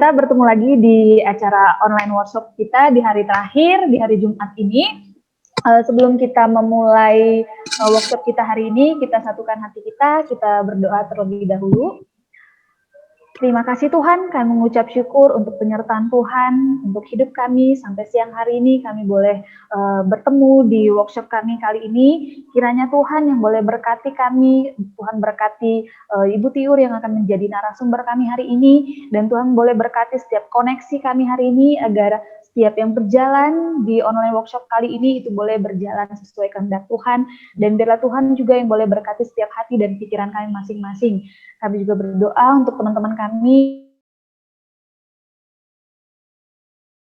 kita bertemu lagi di acara online workshop kita di hari terakhir, di hari Jumat ini. Sebelum kita memulai workshop kita hari ini, kita satukan hati kita berdoa terlebih dahulu. Terima kasih Tuhan, kami mengucap syukur untuk penyertaan Tuhan, untuk hidup kami sampai siang hari ini kami boleh bertemu di workshop kami kali ini. Kiranya Tuhan yang boleh berkati kami, Tuhan berkati Ibu Tiur yang akan menjadi narasumber kami hari ini, dan Tuhan boleh berkati setiap koneksi kami hari ini agar setiap yang berjalan di online workshop kali ini itu boleh berjalan sesuai kehendak Tuhan, dan biarlah Tuhan juga yang boleh berkati setiap hati dan pikiran kami masing-masing. Kami juga berdoa untuk teman-teman kami,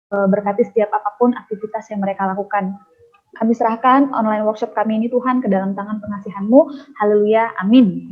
berkati setiap apapun aktivitas yang mereka lakukan. Kami serahkan online workshop kami ini Tuhan ke dalam tangan pengasihan-Mu. Haleluya, amin.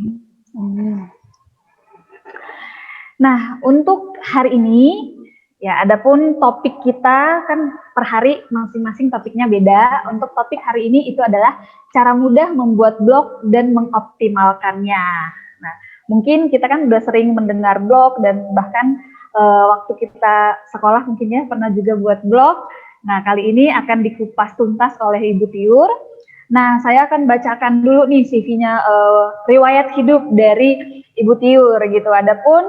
Nah, untuk hari ini, ya adapun topik kita kan per hari masing-masing topiknya beda. Untuk topik hari ini itu adalah cara mudah membuat blog dan mengoptimalkannya. Nah, mungkin kita kan udah sering mendengar blog dan bahkan waktu kita sekolah mungkin ya pernah juga buat blog. Nah, kali ini akan dikupas tuntas oleh Ibu Tiur. Nah, saya akan bacakan dulu nih CV-nya, riwayat hidup dari Ibu Tiur gitu. Adapun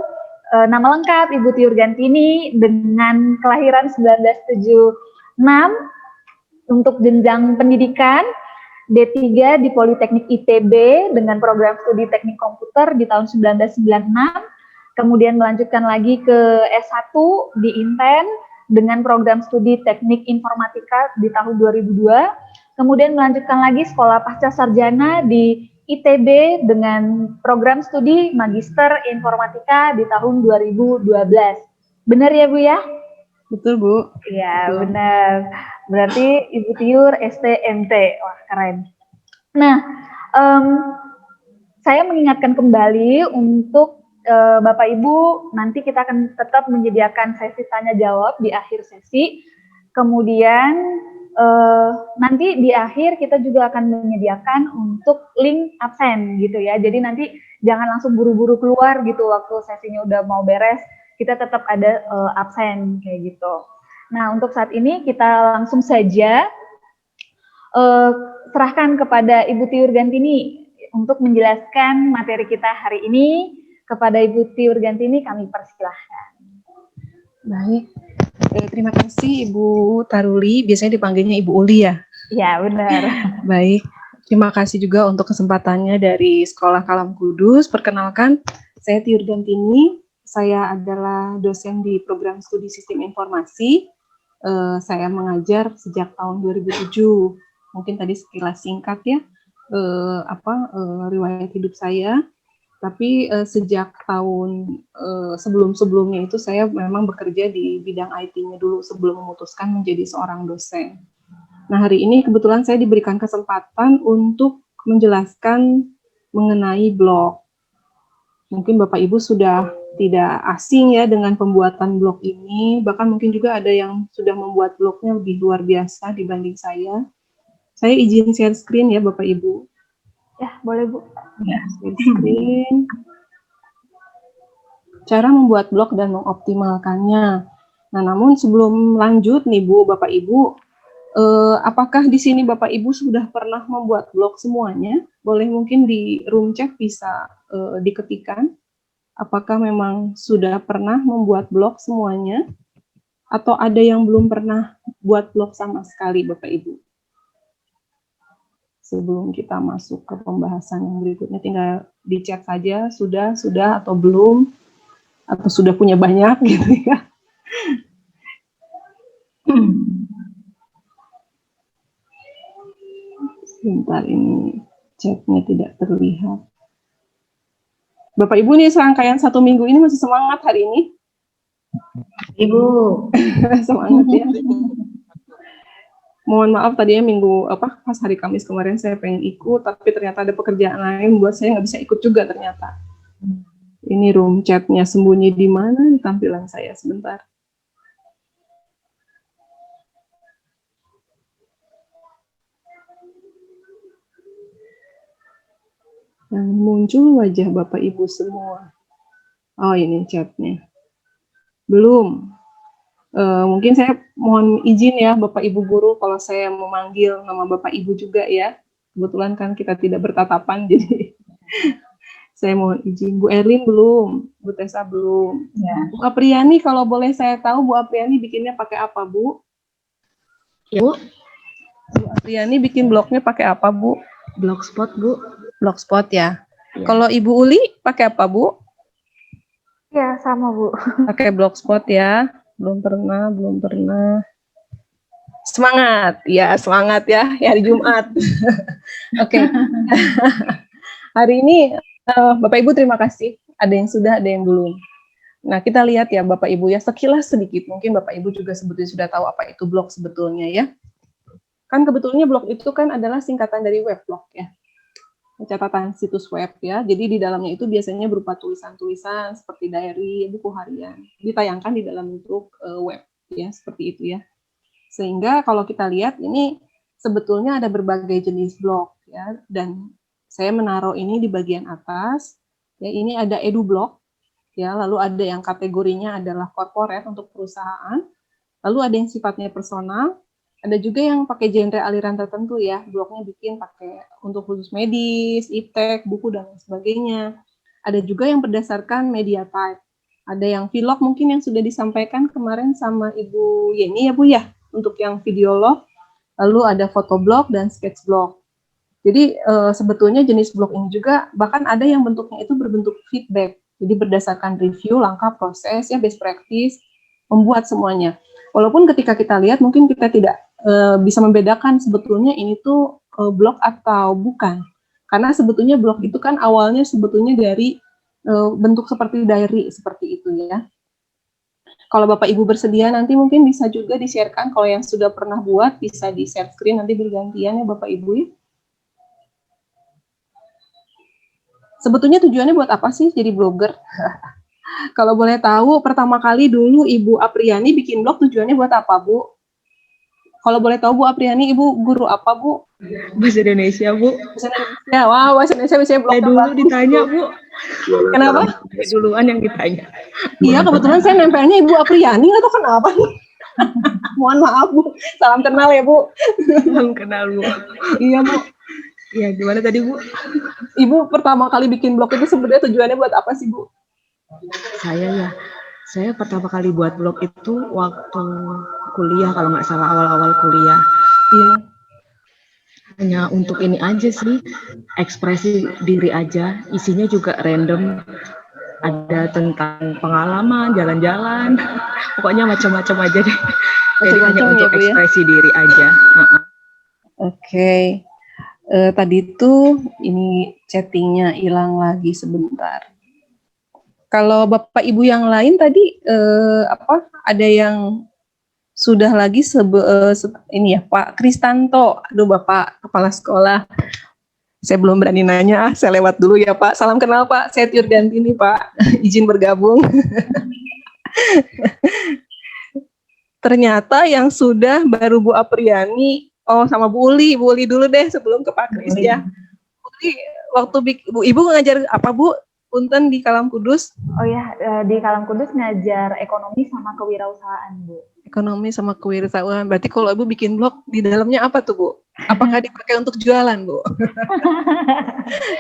nama lengkap Ibu Tiur Gantini dengan kelahiran 1976, untuk jenjang pendidikan D3 di Politeknik ITB dengan program studi teknik komputer di tahun 1996, kemudian melanjutkan lagi ke S1 di Inten dengan program studi teknik informatika di tahun 2002, kemudian melanjutkan lagi sekolah pasca sarjana di ITB dengan program studi magister informatika di tahun 2012. Benar ya Bu ya? Betul Bu. Iya benar. Berarti Ibu Tiur STMT. Wah keren. Nah, saya mengingatkan kembali untuk Bapak Ibu, nanti kita akan tetap menyediakan sesi tanya jawab di akhir sesi. Kemudian nanti di akhir kita juga akan menyediakan untuk link absen gitu ya. Jadi nanti jangan langsung buru-buru keluar gitu waktu sesinya udah mau beres. Kita tetap ada absen kayak gitu. Nah untuk saat ini kita langsung saja serahkan kepada Ibu Tiur Gantini untuk menjelaskan materi kita hari ini. Kepada Ibu Tiur Gantini kami persilahkan. Baik, terima kasih Ibu Taruli, biasanya dipanggilnya Ibu Uli ya? Ya benar. Baik, terima kasih juga untuk kesempatannya dari Sekolah Kalam Kudus. Perkenalkan, saya Tiur Gantini, saya adalah dosen di program studi sistem informasi. Saya mengajar sejak tahun 2007. Mungkin tadi sekilas singkat ya, riwayat hidup saya. Tapi sejak tahun sebelum-sebelumnya itu saya memang bekerja di bidang IT-nya dulu sebelum memutuskan menjadi seorang dosen. Nah hari ini kebetulan saya diberikan kesempatan untuk menjelaskan mengenai blog. Mungkin Bapak Ibu sudah tidak asing ya dengan pembuatan blog ini, bahkan mungkin juga ada yang sudah membuat blognya lebih luar biasa dibanding saya. Saya izin share screen ya Bapak Ibu. Ya, boleh Bu. Ya, share screen. Cara membuat blog dan mengoptimalkannya. Nah, namun sebelum lanjut nih Bu, Bapak Ibu, apakah di sini Bapak Ibu sudah pernah membuat blog semuanya? Boleh mungkin di room chat bisa diketikkan. Apakah memang sudah pernah membuat blog semuanya? Atau ada yang belum pernah buat blog sama sekali Bapak Ibu? Sebelum kita masuk ke pembahasan yang berikutnya, tinggal di chat saja, sudah, atau belum, atau sudah punya banyak gitu ya. Sebentar, ini chatnya tidak terlihat. Bapak Ibu nih serangkaian 1 minggu ini masih semangat hari ini? Ibu. Semangat ya. Mohon maaf tadinya pas hari Kamis kemarin saya pengen ikut, tapi ternyata ada pekerjaan lain buat saya nggak bisa ikut juga ternyata. Ini room chatnya sembunyi di mana di tampilan saya sebentar. Yang muncul wajah Bapak Ibu semua. Oh ini chatnya. Belum. Mungkin saya mohon izin ya Bapak Ibu guru kalau saya memanggil nama Bapak Ibu juga ya. Kebetulan kan kita tidak bertatapan jadi saya mohon izin. Bu Erlin belum, Bu Tessa belum. Ya. Bu Apriani kalau boleh saya tahu Bu Apriani bikinnya pakai apa Bu? Ya, Bu. Bu Apriani bikin blognya pakai apa Bu? Blogspot, Bu. Blogspot ya. Ya. Kalau Ibu Uli pakai apa Bu? Ya, sama Bu. Pakai Blogspot ya. Belum pernah. Semangat ya hari Jumat. Oke. Hari ini Bapak Ibu terima kasih. Ada yang sudah, ada yang belum. Nah, kita lihat ya Bapak Ibu ya, sekilas sedikit. Mungkin Bapak Ibu juga sebetulnya sudah tahu apa itu blog sebetulnya ya. Kan kebetulannya blog itu kan adalah singkatan dari weblog ya. Catatan situs web ya. Jadi di dalamnya itu biasanya berupa tulisan-tulisan seperti diary, buku harian, ditayangkan di dalam bentuk web ya, seperti itu ya. Sehingga kalau kita lihat ini sebetulnya ada berbagai jenis blog ya, dan saya menaruh ini di bagian atas. Ya, ini ada EduBlog ya, lalu ada yang kategorinya adalah corporate untuk perusahaan, lalu ada yang sifatnya personal. Ada juga yang pakai genre aliran tertentu ya, blognya bikin pakai untuk khusus medis, iptek, buku, dan sebagainya. Ada juga yang berdasarkan media type. Ada yang vlog mungkin yang sudah disampaikan kemarin sama Ibu Yeni ya Bu ya, untuk yang videolog. Lalu ada fotoblog dan sketchblog. Jadi sebetulnya jenis blog ini juga bahkan ada yang bentuknya itu berbentuk feedback. Jadi berdasarkan review, langkah, proses, ya best practice, membuat semuanya. Walaupun ketika kita lihat mungkin kita tidak bisa membedakan sebetulnya ini tuh blog atau bukan. Karena sebetulnya blog itu kan awalnya sebetulnya dari bentuk seperti diary, seperti itu ya. Kalau Bapak Ibu bersedia nanti mungkin bisa juga di-sharekan, kalau yang sudah pernah buat bisa di-share screen nanti bergantian ya Bapak Ibu ya. Sebetulnya tujuannya buat apa sih jadi blogger? Kalau boleh tahu, pertama kali dulu Ibu Apriani bikin blog tujuannya buat apa, Bu? Kalau boleh tahu Bu Apriani, Ibu guru apa, Bu? Bahasa Indonesia, Bu. Bahasa Indonesia. Wah, bahasa Indonesia biasanya blog Dulu ditanya, Bu. Kenapa? Duluan yang ditanya. Iya, kebetulan saya nempelnya Ibu Apriani, nggak tahu kenapa nih. Mohon maaf, Bu. Salam kenal ya, Bu. Salam kenal, Bu. Iya, Bu. Ya, gimana tadi, Bu? Ibu pertama kali bikin blog itu sebenarnya tujuannya buat apa sih, Bu? Saya pertama kali buat blog itu waktu kuliah, kalau nggak salah awal-awal kuliah. Iya. Hanya untuk ini aja sih, ekspresi diri aja. Isinya juga random. Ada tentang pengalaman, jalan-jalan. Pokoknya macam-macam aja deh. Jadi hanya Macam-macam untuk ya, Bu, ya? ekspresi diri aja. Oke. Tadi tuh ini chattingnya hilang lagi sebentar. Kalau Bapak Ibu yang lain tadi ada yang sudah lagi ini ya Pak Kristanto. Aduh Bapak Kepala Sekolah. Saya belum berani nanya, saya lewat dulu ya Pak. Salam kenal Pak, saya Tiurgantini Pak. Izin bergabung. Ternyata yang sudah baru Bu Apriani, sama Bu Uli dulu deh sebelum ke Pak Kris ya. Bu Uli, waktu Ibu ngajar apa Bu? Punten di Kalam Kudus? Oh ya, di Kalam Kudus ngajar ekonomi sama kewirausahaan, Bu. Ekonomi sama kewirausahaan. Berarti kalau Ibu bikin blog, di dalamnya apa tuh, Bu? Apakah dipakai untuk jualan, Bu?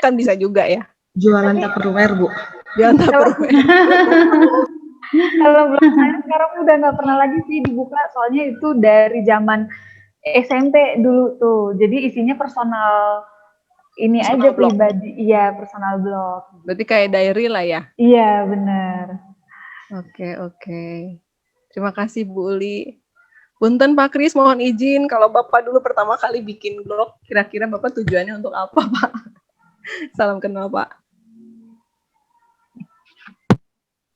Kan bisa juga ya. Jualan Tupperware, Bu. Jualan Tupperware. Kalau blog saya sekarang udah nggak pernah lagi sih dibuka, soalnya itu dari zaman SMP dulu tuh. Jadi isinya personal ini personal aja blog. Pribadi, iya personal blog. Berarti kayak diary lah ya? Iya benar. Oke. Terima kasih Bu Uli. Punten Pak Kris, mohon izin kalau Bapak dulu pertama kali bikin blog, kira-kira Bapak tujuannya untuk apa Pak? Salam kenal Pak.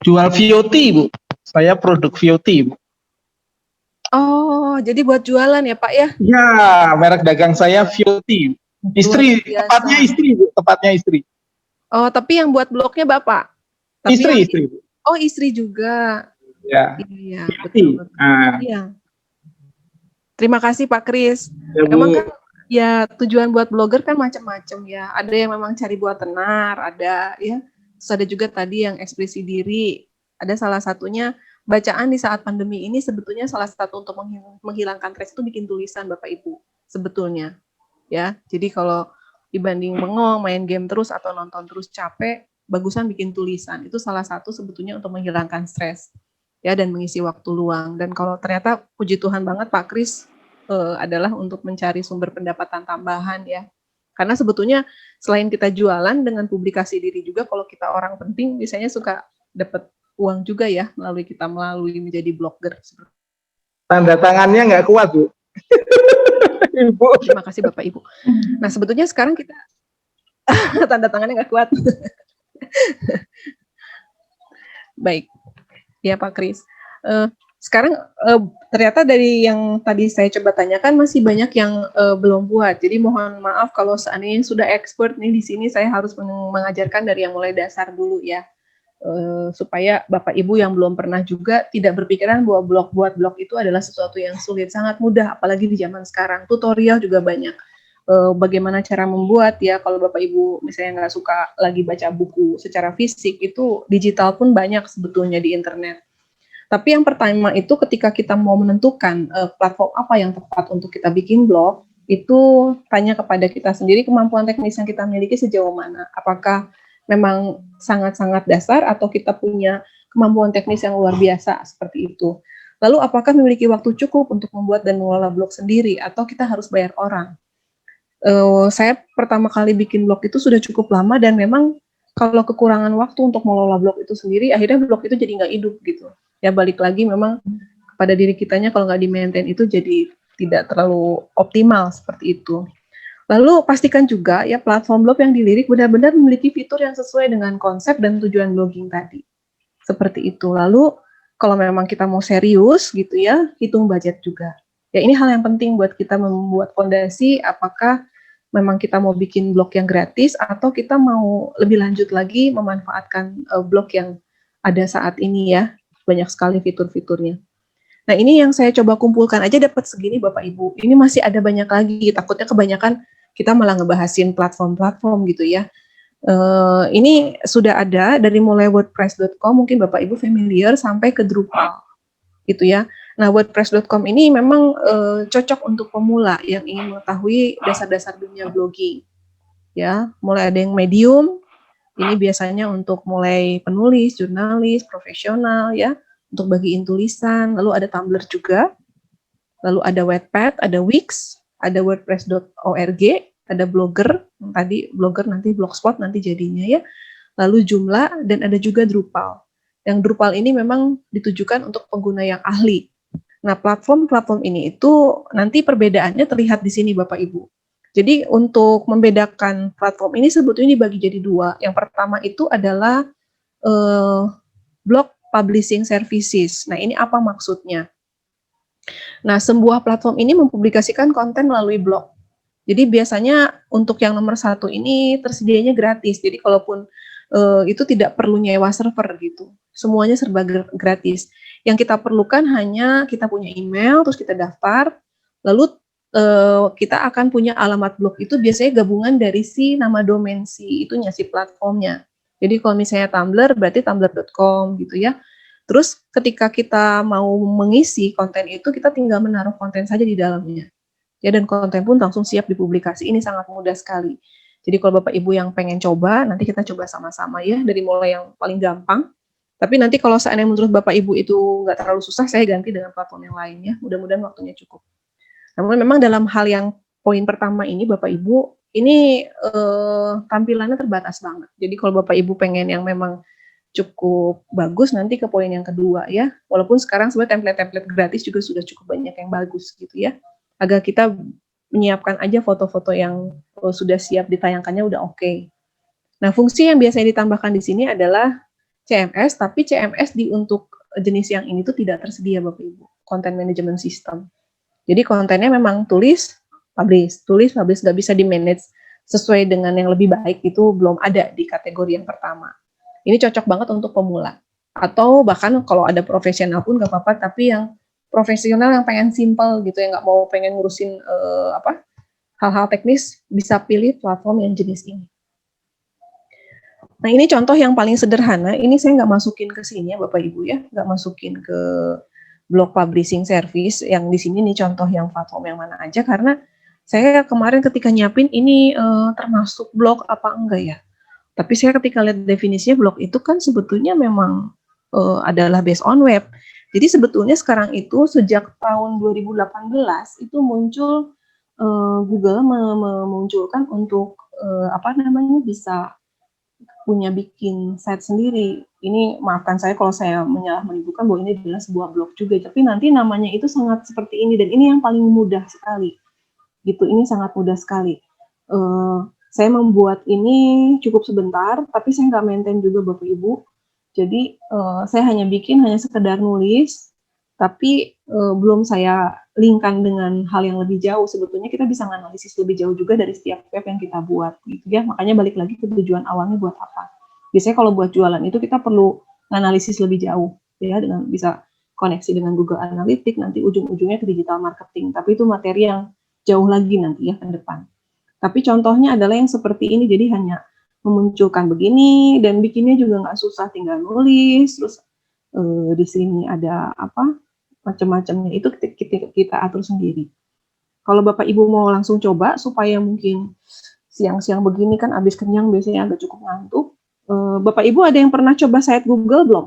Jual VOT Bu, saya produk VOT Bu. Oh, jadi buat jualan ya Pak ya? Ya, merek dagang saya VOT. Istri, tepatnya istri. Oh, tapi yang buat blognya Bapak? Tapi istri. Oh, istri juga. Ya. Iya, betul. Iya. Terima kasih Pak Kris. Ya, memang kan ya tujuan buat blogger kan macam-macam ya. Ada yang memang cari buat tenar, ada ya. Terus ada juga tadi yang ekspresi diri. Ada salah satunya bacaan di saat pandemi ini sebetulnya salah satu untuk menghilangkan stres itu bikin tulisan Bapak Ibu sebetulnya ya. Jadi kalau dibanding bengong main game terus atau nonton terus capek, bagusan bikin tulisan. Itu salah satu sebetulnya untuk menghilangkan stres ya dan mengisi waktu luang. Dan kalau ternyata puji Tuhan banget Pak Kris adalah untuk mencari sumber pendapatan tambahan ya. Karena sebetulnya selain kita jualan dengan publikasi diri juga, kalau kita orang penting biasanya suka dapat uang juga ya melalui menjadi blogger. Tanda tangannya nggak kuat, Bu. Ibu. Terima kasih Bapak Ibu. Nah sebetulnya sekarang kita tanda tangannya nggak kuat. Baik, ya Pak Kris. Sekarang ternyata dari yang tadi saya coba tanyakan masih banyak yang belum buat. Jadi mohon maaf kalau seandainya sudah expert nih di sini, saya harus mengajarkan dari yang mulai dasar dulu ya. Supaya Bapak Ibu yang belum pernah juga tidak berpikiran bahwa buat blog itu adalah sesuatu yang sulit, sangat mudah apalagi di zaman sekarang. Tutorial juga banyak. Bagaimana cara membuat ya, kalau Bapak Ibu misalnya nggak suka lagi baca buku secara fisik, itu digital pun banyak sebetulnya di internet. Tapi yang pertama itu ketika kita mau menentukan platform apa yang tepat untuk kita bikin blog, itu tanya kepada kita sendiri kemampuan teknis yang kita miliki sejauh mana. Apakah memang sangat-sangat dasar atau kita punya kemampuan teknis yang luar biasa seperti itu. Lalu apakah memiliki waktu cukup untuk membuat dan mengelola blog sendiri atau kita harus bayar orang? Saya pertama kali bikin blog itu sudah cukup lama dan memang kalau kekurangan waktu untuk mengelola blog itu sendiri, akhirnya blog itu jadi nggak hidup gitu. Ya balik lagi memang kepada diri kitanya kalau nggak di-maintain itu jadi tidak terlalu optimal seperti itu. Lalu pastikan juga ya platform blog yang dilirik benar-benar memiliki fitur yang sesuai dengan konsep dan tujuan blogging tadi. Seperti itu. Lalu kalau memang kita mau serius gitu ya, hitung budget juga. Ya ini hal yang penting buat kita membuat fondasi apakah memang kita mau bikin blog yang gratis atau kita mau lebih lanjut lagi memanfaatkan blog yang ada saat ini ya. Banyak sekali fitur-fiturnya. Nah ini yang saya coba kumpulkan aja dapat segini Bapak Ibu. Ini masih ada banyak lagi, takutnya kebanyakan kita malah ngebahasin platform-platform gitu ya. Ini sudah ada dari mulai wordpress.com, mungkin Bapak Ibu familiar, sampai ke Drupal gitu ya. Nah wordpress.com ini memang cocok untuk pemula yang ingin mengetahui dasar-dasar dunia blogging. Ya, mulai ada yang Medium, ini biasanya untuk mulai penulis, jurnalis, profesional ya, untuk bagiin tulisan. Lalu ada Tumblr juga, lalu ada Wattpad, ada Wix, ada wordpress.org, ada Blogger, tadi Blogger nanti Blogspot nanti jadinya ya, lalu Joomla, dan ada juga Drupal. Yang Drupal ini memang ditujukan untuk pengguna yang ahli. Nah, platform-platform ini itu nanti perbedaannya terlihat di sini Bapak Ibu. Jadi untuk membedakan platform ini sebetulnya dibagi jadi dua. Yang pertama itu adalah blog publishing services. Nah, ini apa maksudnya? Nah, sebuah platform ini mempublikasikan konten melalui blog. Jadi biasanya untuk yang nomor 1 ini tersedianya gratis. Jadi kalaupun itu tidak perlu nyewa server gitu. Semuanya serba gratis. Yang kita perlukan hanya kita punya email, terus kita daftar, lalu kita akan punya alamat blog itu biasanya gabungan dari si nama domain si itunya, si platformnya. Jadi kalau misalnya Tumblr berarti tumblr.com gitu ya. Terus ketika kita mau mengisi konten itu, kita tinggal menaruh konten saja di dalamnya. Ya, dan konten pun langsung siap dipublikasi. Ini sangat mudah sekali. Jadi kalau Bapak Ibu yang pengen coba, nanti kita coba sama-sama ya, dari mulai yang paling gampang. Tapi nanti kalau seandainya menurut Bapak Ibu itu nggak terlalu susah, saya ganti dengan platform yang lain ya. Mudah-mudahan waktunya cukup. Namun memang dalam hal yang poin pertama ini Bapak Ibu, ini tampilannya terbatas banget. Jadi kalau Bapak Ibu pengen yang memang cukup bagus nanti ke poin yang kedua ya. Walaupun sekarang sebenarnya template-template gratis juga sudah cukup banyak yang bagus gitu ya. Agar kita menyiapkan aja foto-foto yang sudah siap ditayangkannya udah oke. Nah, fungsi yang biasanya ditambahkan di sini adalah CMS, tapi CMS untuk jenis yang ini tuh tidak tersedia Bapak Ibu. Content Management System. Jadi kontennya memang tulis, publish, nggak bisa di-manage sesuai dengan yang lebih baik, itu belum ada di kategori yang pertama. Ini cocok banget untuk pemula. Atau bahkan kalau ada profesional pun nggak apa-apa, tapi yang profesional yang pengen simple gitu, yang nggak mau pengen ngurusin hal-hal teknis, bisa pilih platform yang jenis ini. Nah, ini contoh yang paling sederhana. Ini saya nggak masukin ke sini ya, Bapak Ibu ya, nggak masukin ke blog publishing service. Yang di sini nih contoh yang platform yang mana aja, karena saya kemarin ketika nyiapin ini termasuk blog apa enggak ya. Tapi saya ketika lihat definisinya blog itu kan sebetulnya memang adalah based on web. Jadi sebetulnya sekarang itu sejak tahun 2018 itu muncul Google memunculkan untuk apa namanya bisa punya bikin site sendiri. Ini maafkan saya kalau saya menyalahmenimbulkan bahwa ini adalah sebuah blog juga, tapi nanti namanya itu sangat seperti ini dan ini yang paling mudah sekali. Gitu, ini sangat mudah sekali. Saya membuat ini cukup sebentar, tapi saya nggak maintain juga Bapak Ibu. Jadi saya hanya sekedar nulis, tapi belum saya linkkan dengan hal yang lebih jauh. Sebetulnya kita bisa menganalisis lebih jauh juga dari setiap web yang kita buat, gitu ya. Makanya balik lagi ke tujuan awalnya buat apa. Biasanya kalau buat jualan itu kita perlu analisis lebih jauh, ya, dengan bisa koneksi dengan Google Analytics, nanti ujung-ujungnya ke digital marketing. Tapi itu materi yang jauh lagi nanti ya ke depan. Tapi contohnya adalah yang seperti ini, jadi hanya memunculkan begini dan bikinnya juga nggak susah, tinggal nulis, terus di sini ada apa macam-macamnya itu kita atur sendiri. Kalau Bapak Ibu mau langsung coba supaya mungkin siang-siang begini kan abis kenyang biasanya agak cukup ngantuk. Bapak Ibu ada yang pernah coba site Google belum?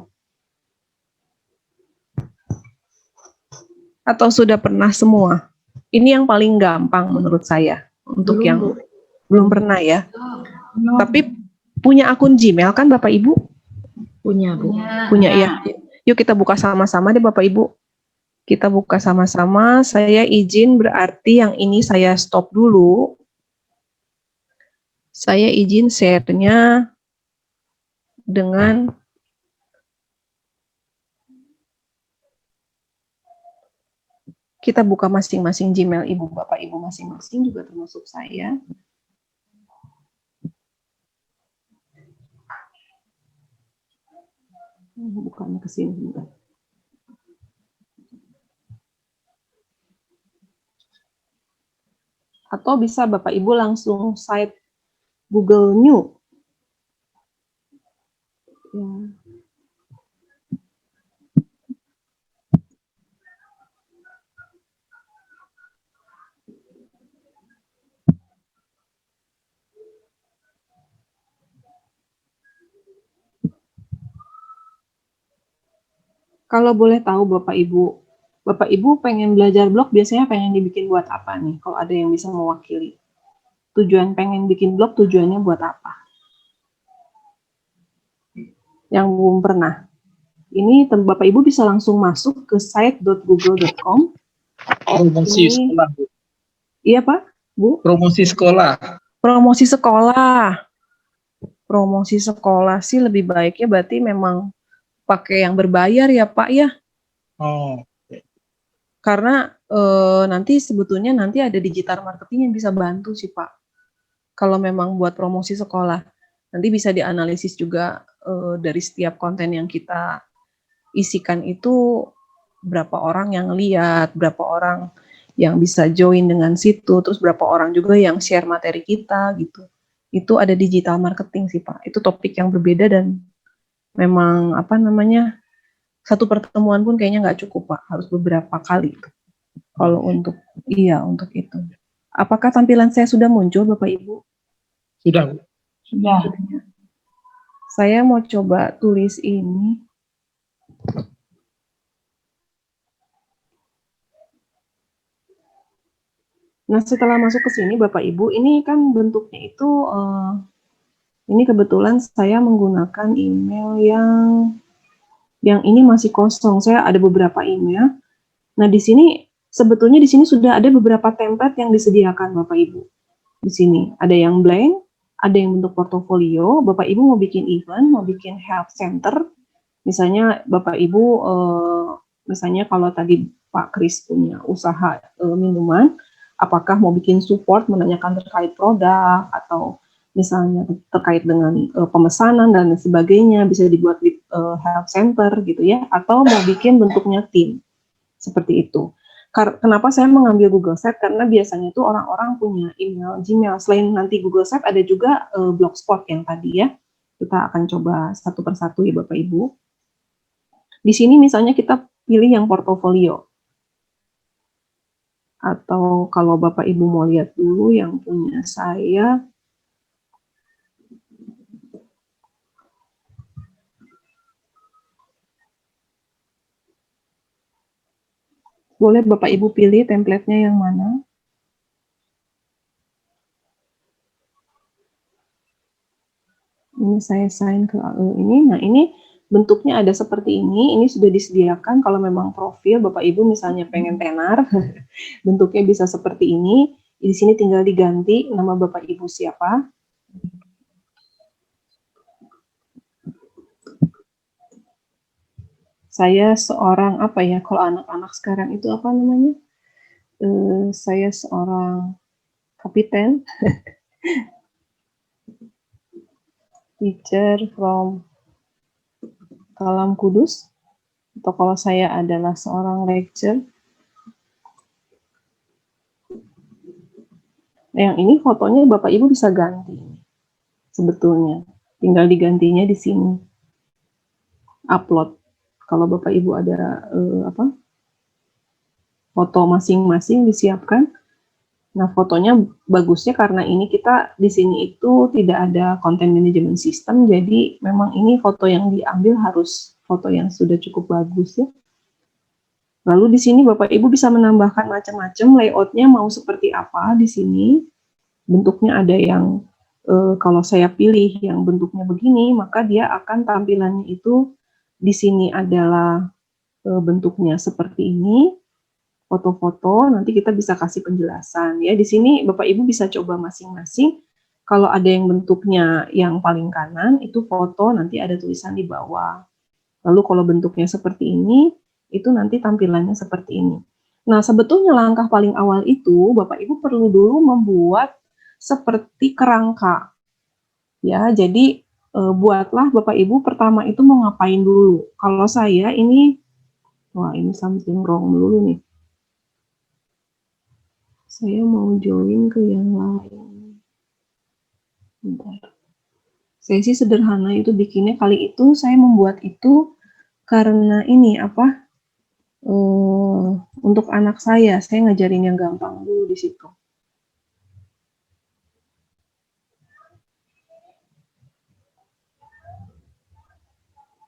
Atau sudah pernah semua? Ini yang paling gampang menurut saya untuk yang belum pernah ya. Tapi punya akun Gmail kan Bapak Ibu? Punya, Bu. Punya ya. Yuk kita buka sama-sama deh Bapak Ibu. Kita buka sama-sama. Saya izin berarti yang ini saya stop dulu. Saya izin share-nya dengan kita buka masing-masing Gmail Ibu, Bapak Ibu masing-masing juga termasuk saya. Bukannya ke sini. Atau bisa Bapak Ibu langsung site Google New. Ya. Kalau boleh tahu Bapak Ibu pengen belajar blog biasanya pengen dibikin buat apa nih? Kalau ada yang bisa mewakili. Tujuan pengen bikin blog tujuannya buat apa? Yang belum pernah. Ini Bapak Ibu bisa langsung masuk ke site.google.com. Promosi sekolah, Bu. Iya Pak, Bu? Promosi sekolah. Promosi sekolah. Promosi sekolah sih lebih baiknya berarti memang pakai yang berbayar ya Pak ya. Oh. Karena nanti sebetulnya nanti ada digital marketing yang bisa bantu sih Pak. Kalau memang buat promosi sekolah, nanti bisa dianalisis juga dari setiap konten yang kita isikan itu berapa orang yang lihat, berapa orang yang bisa join dengan situ, terus berapa orang juga yang share materi kita gitu. Itu ada digital marketing sih Pak. Itu topik yang berbeda dan memang apa namanya satu pertemuan pun kayaknya nggak cukup Pak, harus beberapa kali. Kalau untuk itu. Apakah tampilan saya sudah muncul Bapak Ibu? Sudah, Bu. Sudah. Saya mau coba tulis ini. Nah setelah masuk ke sini Bapak Ibu, ini kan bentuknya itu ini kebetulan saya menggunakan email yang ini masih kosong. Saya ada beberapa email. Nah di sini sebetulnya di sini sudah ada beberapa template yang disediakan Bapak Ibu. Di sini ada yang blank, ada yang bentuk portofolio. Bapak Ibu mau bikin event, mau bikin health center. Misalnya Bapak Ibu, misalnya kalau tadi Pak Kris punya usaha minuman, apakah mau bikin support menanyakan terkait produk atau misalnya terkait dengan pemesanan dan sebagainya, bisa dibuat di health center gitu ya, atau mau bikin bentuknya tim seperti itu. Kenapa saya mengambil Google Sheet? Karena biasanya itu orang-orang punya email Gmail. Selain nanti Google Sheet ada juga Blogspot yang tadi ya. Kita akan coba satu persatu ya Bapak Ibu. Di sini misalnya kita pilih yang portofolio. Atau kalau Bapak Ibu mau lihat dulu yang punya saya, boleh Bapak Ibu pilih template-nya yang mana. Ini saya sign ke ini. Nah, ini bentuknya ada seperti ini. Ini sudah disediakan kalau memang profil Bapak Ibu misalnya pengen tenar, bentuknya bisa seperti ini. Di sini tinggal diganti nama Bapak Ibu siapa. Saya seorang apa ya, kalau anak-anak sekarang itu apa namanya? Saya seorang kapiten, teacher from Kalam Kudus, atau kalau saya adalah seorang lecturer. Yang ini fotonya Bapak Ibu bisa ganti, sebetulnya. Tinggal digantinya di sini. Upload. Kalau Bapak Ibu ada foto masing-masing disiapkan. Nah, fotonya bagusnya karena ini kita di sini itu tidak ada content management system, jadi memang ini foto yang diambil harus foto yang sudah cukup bagus ya. Lalu di sini Bapak Ibu bisa menambahkan macam-macam layoutnya mau seperti apa di sini. Bentuknya ada yang kalau saya pilih yang bentuknya begini, maka dia akan tampilannya itu di sini adalah bentuknya seperti ini. Foto-foto, nanti kita bisa kasih penjelasan ya. Di sini Bapak Ibu bisa coba masing-masing. Kalau ada yang bentuknya yang paling kanan itu foto, nanti ada tulisan di bawah. Lalu kalau bentuknya seperti ini, itu nanti tampilannya seperti ini. Nah, sebetulnya langkah paling awal itu Bapak Ibu perlu dulu membuat seperti kerangka. Ya, jadi buatlah Bapak Ibu pertama itu mau ngapain dulu. Kalau saya ini, wah ini something wrong dulu nih. Saya mau join ke yang lain. Bentar. Saya sih sederhana itu bikinnya, kali itu saya membuat itu karena ini apa? Untuk anak saya ngajarin yang gampang dulu di situ.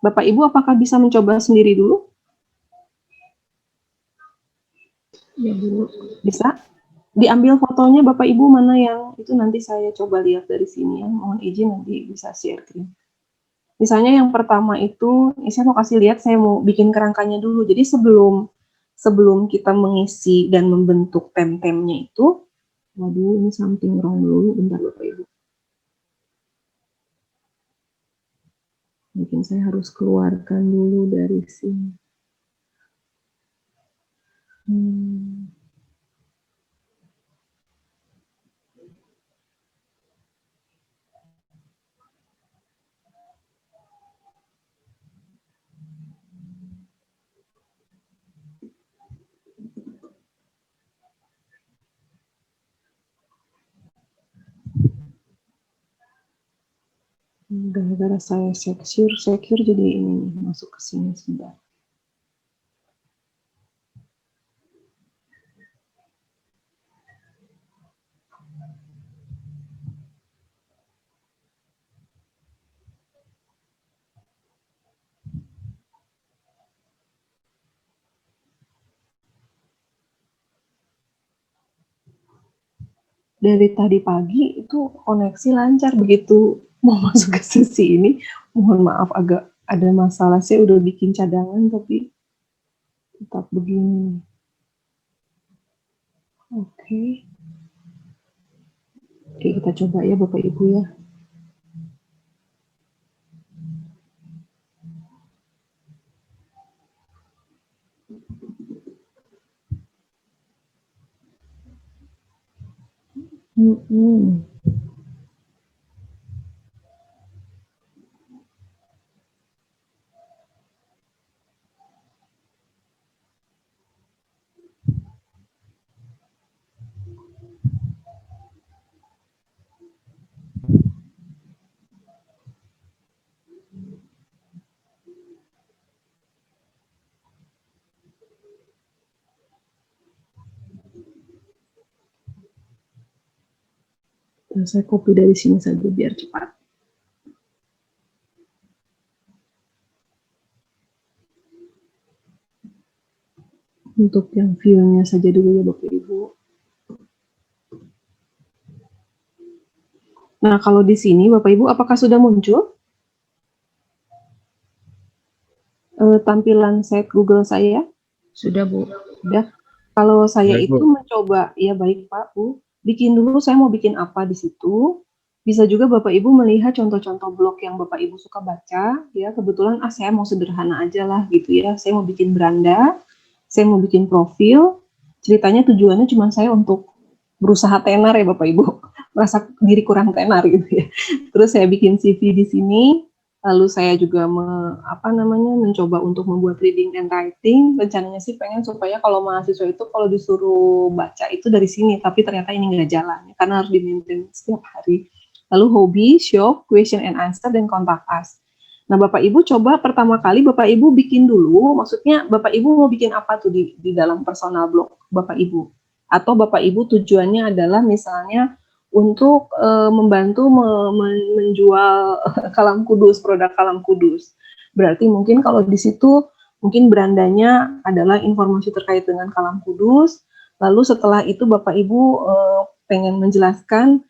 Bapak Ibu apakah bisa mencoba sendiri dulu? Ya, Bu. Bisa? Diambil fotonya Bapak Ibu mana yang itu nanti saya coba lihat dari sini ya. Mohon izin nanti bisa share screen. Misalnya yang pertama itu, saya mau kasih lihat, saya mau bikin kerangkanya dulu. Jadi sebelum kita mengisi dan membentuk tem-temnya itu, waduh ini something wrong dulu, bentar Bapak Ibu. Mungkin saya harus keluarkan dulu dari sini. Gara-gara saya secure jadi ini masuk ke sini sebentar. Dari tadi pagi itu koneksi lancar, begitu mau masuk ke sesi ini, mohon maaf agak ada masalah. Saya udah bikin cadangan tapi tetap begini. Oke, kita coba ya Bapak Ibu ya. Saya copy dari sini saja biar cepat. Untuk yang view-nya saja dulu ya Bapak Ibu. Nah, kalau di sini Bapak Ibu apakah sudah muncul tampilan site Google saya? Sudah, Bu. Sudah. Kalau saya Baik, itu Bu. mencoba, ya baik Pak, Bu, bikin dulu saya mau bikin apa di situ. Bisa juga Bapak Ibu melihat contoh-contoh blog yang Bapak Ibu suka baca, ya kebetulan saya mau sederhana aja lah gitu ya. Saya mau bikin beranda, saya mau bikin profil. Ceritanya tujuannya cuma saya untuk berusaha tenar ya Bapak Ibu, merasa diri kurang tenar gitu ya. Terus saya bikin CV di sini. Lalu saya juga mencoba untuk membuat reading and writing. Rencananya sih pengen supaya kalau mahasiswa itu kalau disuruh baca itu dari sini, tapi ternyata ini nggak jalan karena harus di-maintain setiap hari. Lalu hobi, show, question and answer, dan kontak us. Nah, Bapak Ibu coba pertama kali Bapak Ibu bikin dulu, maksudnya Bapak Ibu mau bikin apa tuh di dalam personal blog Bapak Ibu? Atau Bapak Ibu tujuannya adalah misalnya untuk membantu menjual kalam kudus, produk kalam kudus. Berarti mungkin kalau di situ mungkin berandanya adalah informasi terkait dengan kalam kudus. Lalu setelah itu Bapak Ibu pengen menjelaskan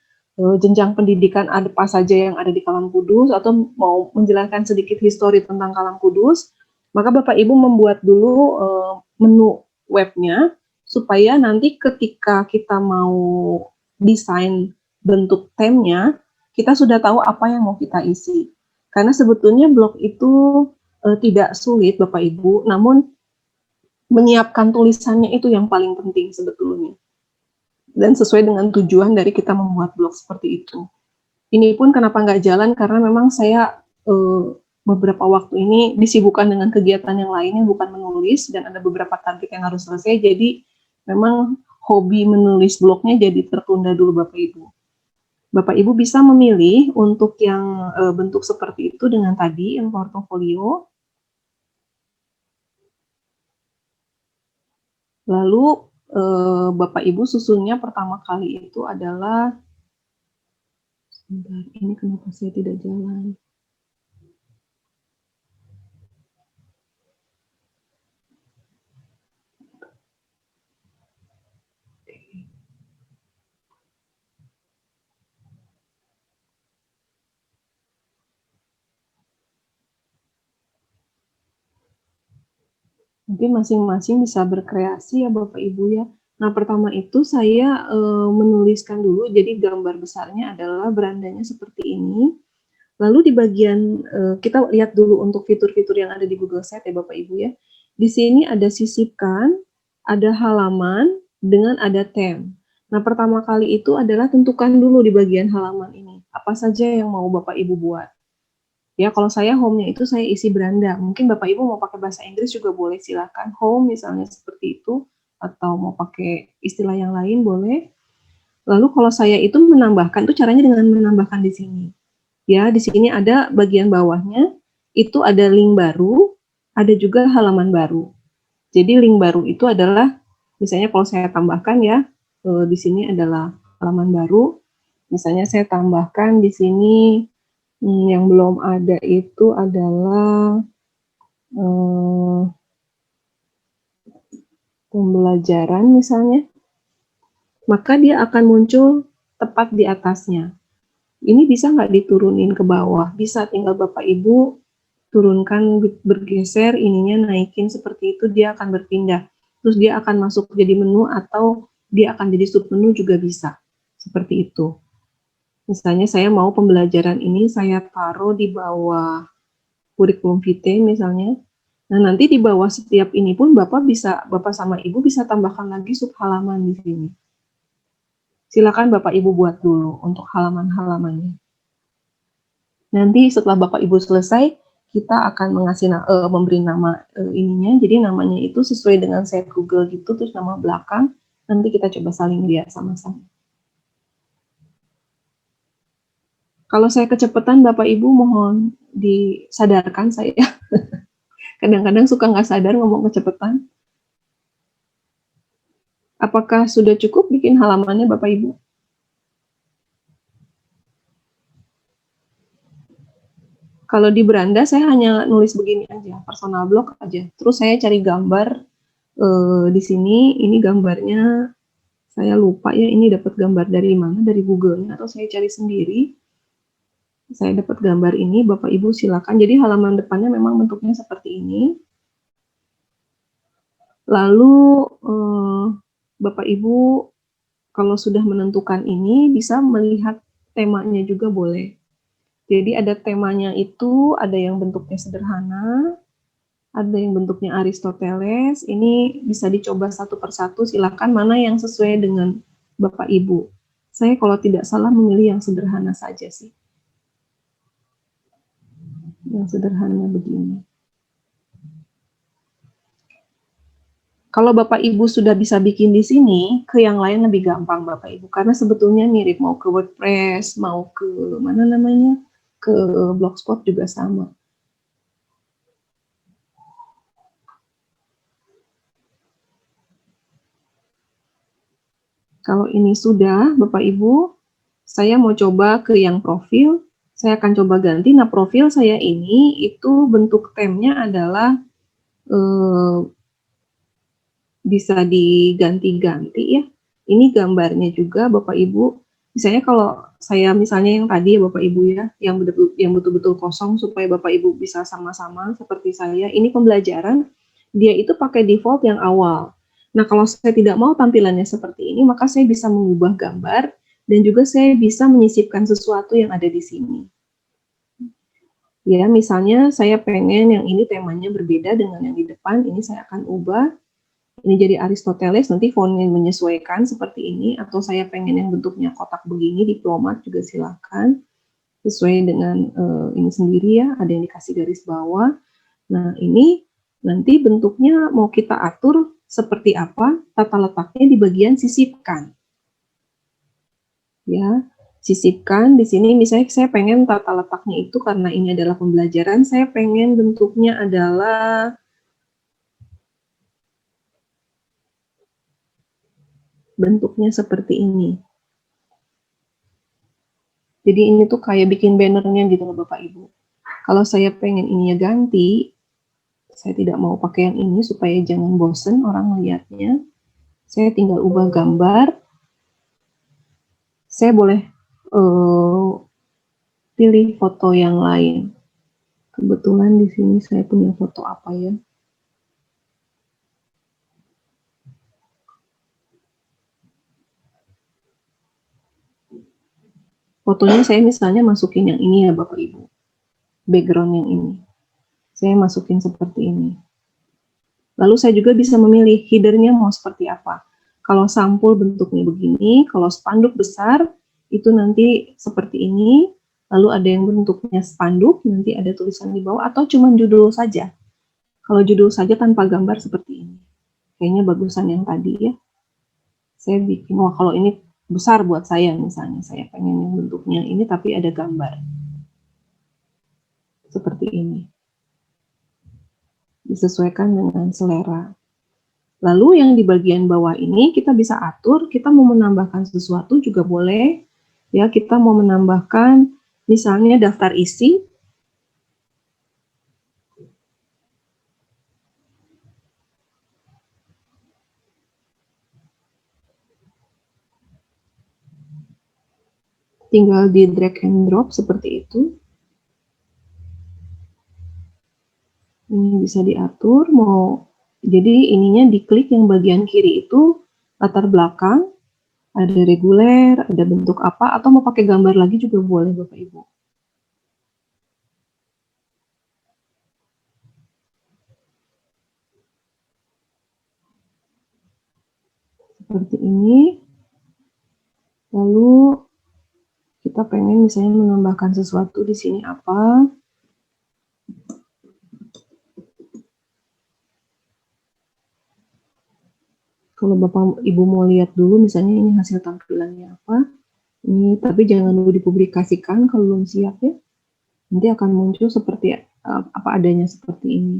jenjang pendidikan apa saja yang ada di kalam kudus atau mau menjelaskan sedikit histori tentang kalam kudus, maka Bapak Ibu membuat dulu menu webnya supaya nanti ketika kita mau desain bentuk temnya, kita sudah tahu apa yang mau kita isi. Karena sebetulnya blog itu tidak sulit Bapak Ibu, namun menyiapkan tulisannya itu yang paling penting sebetulnya. Dan sesuai dengan tujuan dari kita membuat blog seperti itu. Ini pun kenapa nggak jalan, karena memang saya beberapa waktu ini disibukkan dengan kegiatan yang lainnya, bukan menulis, dan ada beberapa target yang harus selesai, jadi memang hobi menulis blognya jadi tertunda dulu Bapak Ibu. Bapak Ibu bisa memilih untuk yang bentuk seperti itu dengan tadi, yang portofolio. Lalu Bapak Ibu susunnya pertama kali itu adalah, sebentar, ini kenapa saya tidak jalan? Mungkin masing-masing bisa berkreasi ya Bapak Ibu ya. Nah, pertama itu saya menuliskan dulu, jadi gambar besarnya adalah berandanya seperti ini. Lalu di bagian, kita lihat dulu untuk fitur-fitur yang ada di Google Site ya Bapak Ibu ya. Di sini ada sisipkan, ada halaman, dengan ada theme. Nah, pertama kali itu adalah tentukan dulu di bagian halaman ini, apa saja yang mau Bapak Ibu buat. Ya, kalau saya home-nya itu saya isi beranda. Mungkin Bapak Ibu mau pakai bahasa Inggris juga boleh, silakan. Home misalnya seperti itu, atau mau pakai istilah yang lain boleh. Lalu kalau saya itu menambahkan, itu caranya dengan menambahkan di sini. Ya, di sini ada bagian bawahnya, itu ada link baru, ada juga halaman baru. Jadi link baru itu adalah, misalnya kalau saya tambahkan ya, di sini adalah halaman baru. Misalnya saya tambahkan di sini, yang belum ada itu adalah pembelajaran misalnya, maka dia akan muncul tepat di atasnya. Ini bisa nggak diturunin ke bawah? Bisa, tinggal Bapak Ibu turunkan, bergeser, ininya naikin seperti itu, dia akan berpindah. Terus dia akan masuk jadi menu atau dia akan jadi submenu juga bisa. Seperti itu. Misalnya saya mau pembelajaran ini saya taruh di bawah kurikulum vitae misalnya. Nah, nanti di bawah setiap ini pun Bapak sama Ibu bisa tambahkan lagi subhalaman di sini. Silakan Bapak Ibu buat dulu untuk halaman-halamannya. Nanti setelah Bapak Ibu selesai, kita akan memberi nama ininya. Jadi namanya itu sesuai dengan site Google gitu, terus nama belakang. Nanti kita coba saling lihat sama-sama. Kalau saya kecepatan, Bapak Ibu mohon disadarkan saya. Kadang-kadang suka nggak sadar ngomong kecepatan. Apakah sudah cukup bikin halamannya Bapak Ibu? Kalau di beranda saya hanya nulis begini aja, personal blog aja. Terus saya cari gambar di sini, ini gambarnya saya lupa ya, ini dapat gambar dari mana, dari Google-nya atau saya cari sendiri. Saya dapat gambar ini, Bapak Ibu silakan. Jadi halaman depannya memang bentuknya seperti ini. Lalu Bapak Ibu kalau sudah menentukan ini bisa melihat temanya juga boleh. Jadi ada temanya itu, ada yang bentuknya sederhana, ada yang bentuknya Aristoteles. Ini bisa dicoba satu persatu, silakan mana yang sesuai dengan Bapak Ibu. Saya kalau tidak salah memilih yang sederhana saja sih. Yang sederhana begini. Kalau Bapak Ibu sudah bisa bikin di sini, ke yang lain lebih gampang Bapak Ibu. Karena sebetulnya mirip, mau ke WordPress, mau ke mana namanya, ke Blogspot juga sama. Kalau ini sudah, Bapak Ibu, saya mau coba ke yang profil, saya akan coba ganti. Nah, profil saya ini, itu bentuk temnya adalah bisa diganti-ganti ya. Ini gambarnya juga, Bapak Ibu. Misalnya kalau saya misalnya yang tadi ya Bapak Ibu ya, yang betul-betul kosong supaya Bapak Ibu bisa sama-sama seperti saya. Ini pembelajaran, dia itu pakai default yang awal. Nah, kalau saya tidak mau tampilannya seperti ini, maka saya bisa mengubah gambar dan juga saya bisa menyisipkan sesuatu yang ada di sini. Ya, misalnya saya pengen yang ini temanya berbeda dengan yang di depan, ini saya akan ubah. Ini jadi Aristoteles, nanti fontnya menyesuaikan seperti ini, atau saya pengen yang bentuknya kotak begini, diplomat juga silakan. Sesuai dengan ini sendiri ya, ada yang dikasih garis bawah. Nah, ini nanti bentuknya mau kita atur seperti apa, tata letaknya di bagian sisipkan. Ya, sisipkan di sini misalnya saya pengen tata letaknya itu karena ini adalah pembelajaran, saya pengen bentuknya adalah bentuknya seperti ini. Jadi ini tuh kayak bikin bannernya gitu loh Bapak Ibu. Kalau saya pengen ininya ganti, saya tidak mau pakai yang ini supaya jangan bosen orang melihatnya. Saya tinggal ubah gambar. Saya boleh pilih foto yang lain. Kebetulan di sini saya punya foto apa ya? Fotonya saya misalnya masukin yang ini ya Bapak Ibu. Background yang ini. Saya masukin seperti ini. Lalu saya juga bisa memilih header-nya mau seperti apa. Kalau sampul bentuknya begini, kalau spanduk besar, itu nanti seperti ini. Lalu ada yang bentuknya spanduk, nanti ada tulisan di bawah, atau cuma judul saja. Kalau judul saja tanpa gambar seperti ini. Kayaknya bagusan yang tadi ya. Saya bikin, wah kalau ini besar buat saya misalnya, saya pengen yang bentuknya ini tapi ada gambar. Seperti ini. Disesuaikan dengan selera. Lalu yang di bagian bawah ini kita bisa atur, kita mau menambahkan sesuatu juga boleh. Ya, kita mau menambahkan misalnya daftar isi. Tinggal di drag and drop seperti itu. Ini bisa diatur, mau jadi ininya diklik yang bagian kiri itu latar belakang, ada reguler, ada bentuk apa, atau mau pakai gambar lagi juga boleh Bapak Ibu. Seperti ini. Lalu kita pengen misalnya menambahkan sesuatu di sini apa. Kalau Bapak Ibu mau lihat dulu misalnya ini hasil tampilannya apa. Ini tapi jangan dulu dipublikasikan kalau belum siap ya. Nanti akan muncul seperti apa adanya seperti ini.